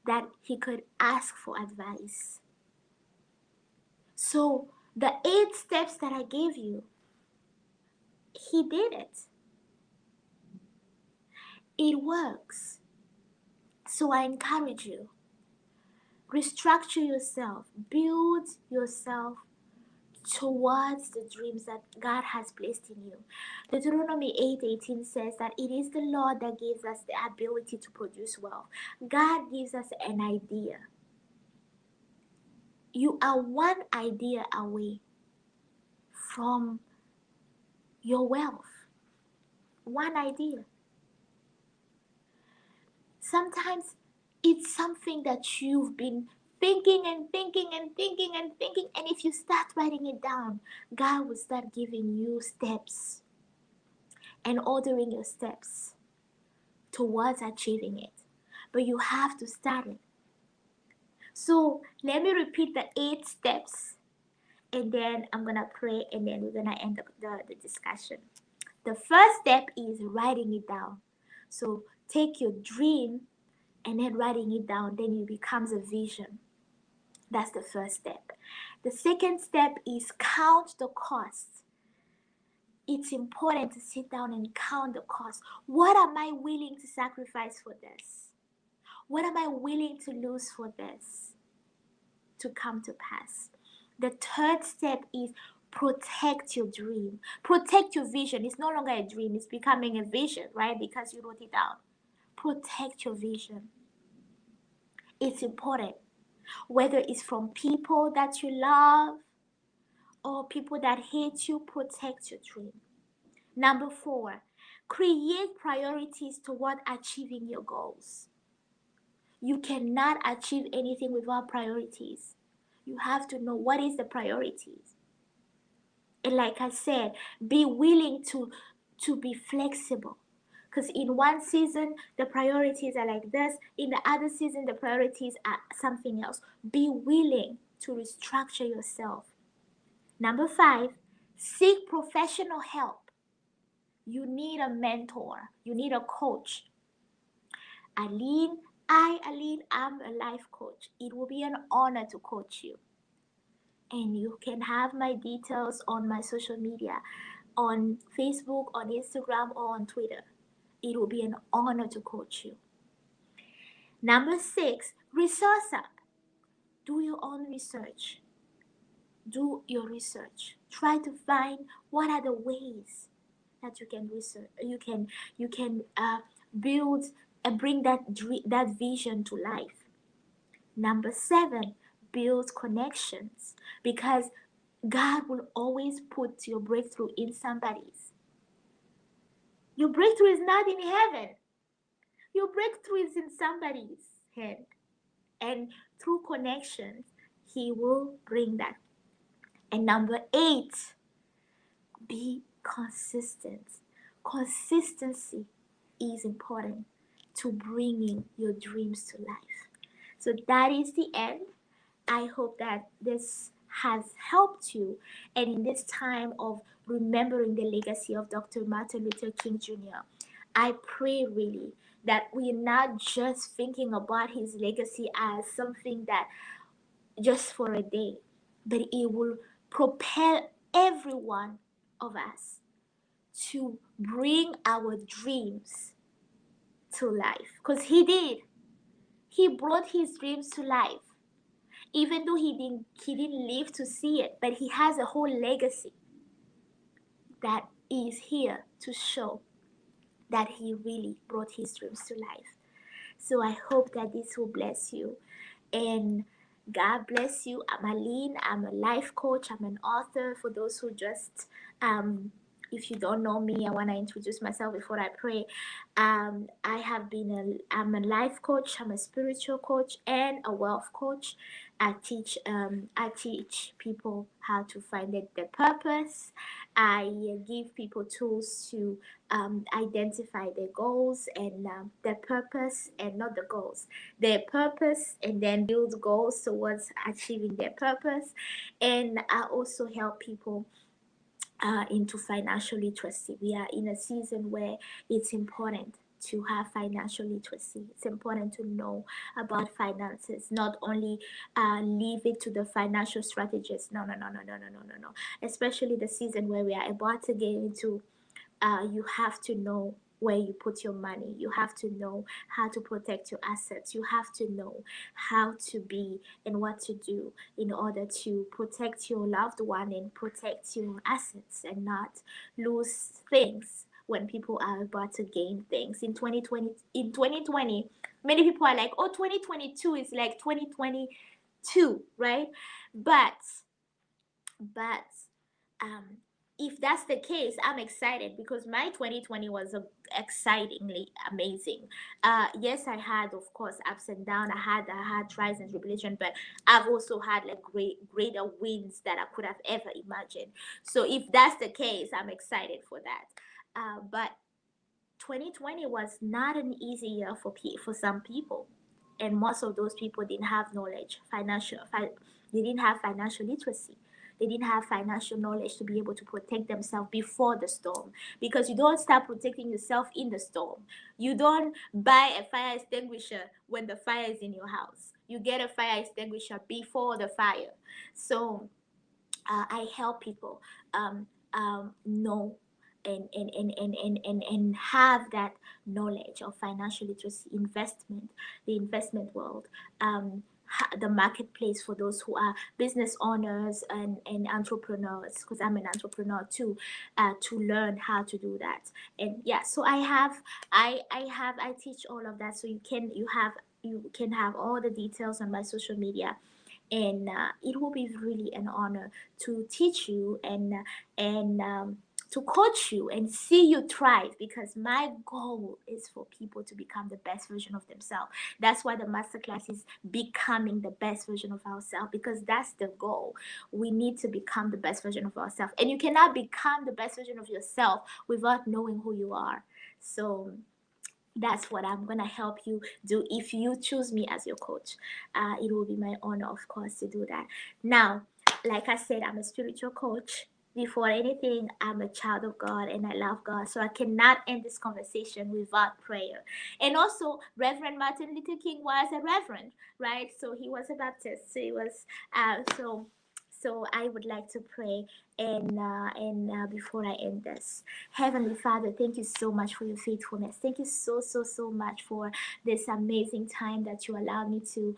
that he could ask for advice. So the 8 steps that I gave you, he did it. It works. So I encourage you, restructure yourself, build yourself towards the dreams that God has placed in you. Deuteronomy 8:18 says that it is the Lord that gives us the ability to produce wealth. God gives us an idea. You are one idea away from your wealth. One idea. Sometimes it's something that you've been thinking and thinking and thinking and thinking, and if you start writing it down, God will start giving you steps and ordering your steps towards achieving it. But you have to start it. So let me repeat the 8 steps, and then I'm gonna pray, and then we're gonna end up the discussion. The first step is writing it down. So take your dream and then writing it down, then it becomes a vision. That's the first step. The second step is count the cost. It's important to sit down and count the cost. What am I willing to sacrifice for this? What am I willing to lose for this to come to pass? The third step is protect your dream. Protect your vision. It's no longer a dream, it's becoming a vision, right? Because you wrote it down. Protect your vision. It's important. Whether it's from people that you love or people that hate you, protect your dream. Number 4, create priorities toward achieving your goals. You cannot achieve anything without priorities. You have to know what is the priorities. And like I said, be willing to be flexible. Because in one season, the priorities are like this. In the other season, the priorities are something else. Be willing to restructure yourself. Number 5, seek professional help. You need a mentor. You need a coach. Aline, I'm a life coach. It will be an honor to coach you. And you can have my details on my social media, on Facebook, on Instagram, or on Twitter. It will be an honor to coach you. Number 6, resource up. Do your own research. Do your research. Try to find what are the ways that you can research. You can build and bring that vision to life. Number 7, build connections, because God will always put your breakthrough in somebody's. Your breakthrough is not in heaven. Your breakthrough is in somebody's hand. And through connections, He will bring that. And number 8, be consistent. Consistency is important to bringing your dreams to life. So that is the end. I hope that this has helped you. And in this time of remembering the legacy of Dr. Martin Luther King Jr., I pray really that we're not just thinking about his legacy as something that just for a day, but it will propel every one of us to bring our dreams to life. Because he did. He brought his dreams to life. Even though he didn't live to see it, but he has a whole legacy that is here to show that he really brought his dreams to life. So I hope that this will bless you. And God bless you. I'm Aline. I'm a life coach. I'm an author. For those who just, if you don't know me, I want to introduce myself before I pray. I'm a life coach. I'm a spiritual coach and a wealth coach. I teach people how to find their purpose. I give people tools to identify their goals and their purpose, and not the goals, their purpose, and then build goals towards achieving their purpose. And I also help people into financial literacy. We are in a season where it's important to have financial literacy. It's important to know about finances, not only leave it to the financial strategists. No, no, no, no, no, no, no, no, no. Especially the season where we are about to get into, you have to know where you put your money. You have to know how to protect your assets. You have to know how to be and what to do in order to protect your loved one and protect your assets and not lose things when people are about to gain things. In 2020, many people are like, oh, 2022 is like 2022, right? But um, if that's the case, I'm excited because my 2020 was excitingly amazing. Yes, I had, of course, ups and downs. I had trials and tribulation, but I've also had like greater wins that I could have ever imagined. So if that's the case, I'm excited for that. But 2020 was not an easy year for some people, and most of those people didn't have knowledge, they didn't have financial literacy. They didn't have financial knowledge to be able to protect themselves before the storm. Because you don't start protecting yourself in the storm. You don't buy a fire extinguisher when the fire is in your house. You get a fire extinguisher before the fire. So I help people know and have that knowledge of financial literacy, the investment world, the marketplace for those who are business owners and entrepreneurs, because I'm an entrepreneur too, to learn how to do that. And yeah, so I teach all of that, so you can have all the details on my social media. And it will be really an honor to teach you and to coach you and see you thrive, because my goal is for people to become the best version of themselves. That's why the masterclass is becoming the best version of ourselves, because that's the goal. We need to become the best version of ourselves, and you cannot become the best version of yourself without knowing who you are. So that's what I'm gonna help you do if you choose me as your coach. It will be my honor, of course, to do that. Now, like I said, I'm a spiritual coach. Before anything, I'm a child of God and I love God. So I cannot end this conversation without prayer. And also, Reverend Martin Luther King was a reverend, right? So he was a Baptist. So he was so I would like to pray and before I end this. Heavenly Father, thank you so much for your faithfulness. Thank you so much for this amazing time that you allowed me to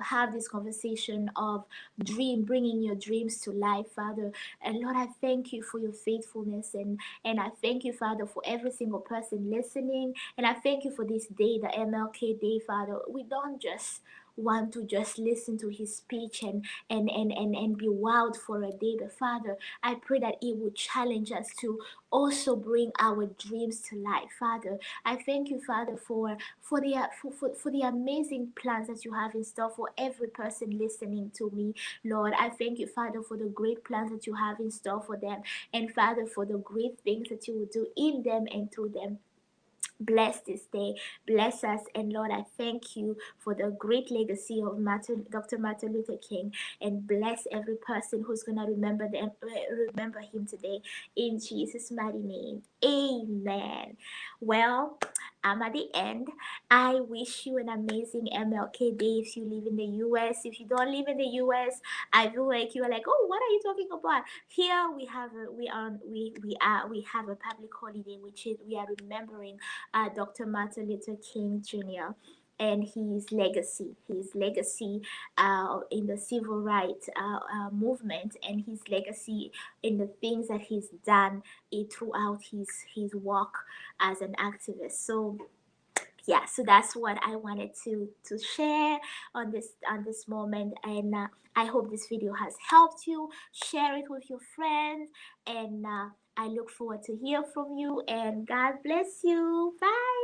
have this conversation of bringing your dreams to life, Father. And Lord, I thank you for your faithfulness, and I thank you, Father, for every single person listening. And I thank you for this day, the MLK Day, Father. We don't just want to just listen to his speech and be wowed for a day, but Father, I pray that it would challenge us to also bring our dreams to life, Father. I thank you, Father, for the amazing plans that you have in store for every person listening to me, Lord. I thank you, Father, for the great plans that you have in store for them, and Father, for the great things that you will do in them and through them. Bless this day, bless us, and Lord, I thank you for the great legacy of Dr. Martin Luther King, and bless every person who's gonna remember him today, in Jesus' mighty name. Amen. Well, I'm at the end. I wish you an amazing MLK Day if you live in the US. If you don't live in the US, I feel like you are like, oh, what are you talking about? Here we have we have a public holiday, which is we are remembering Dr. Martin Luther King Jr. and his legacy in the civil rights movement, and his legacy in the things that he's done throughout his work as an activist. So yeah, so that's what I wanted to share on this moment, and I hope this video has helped you. Share it with your friends, and I look forward to hear from you, and God bless you. Bye.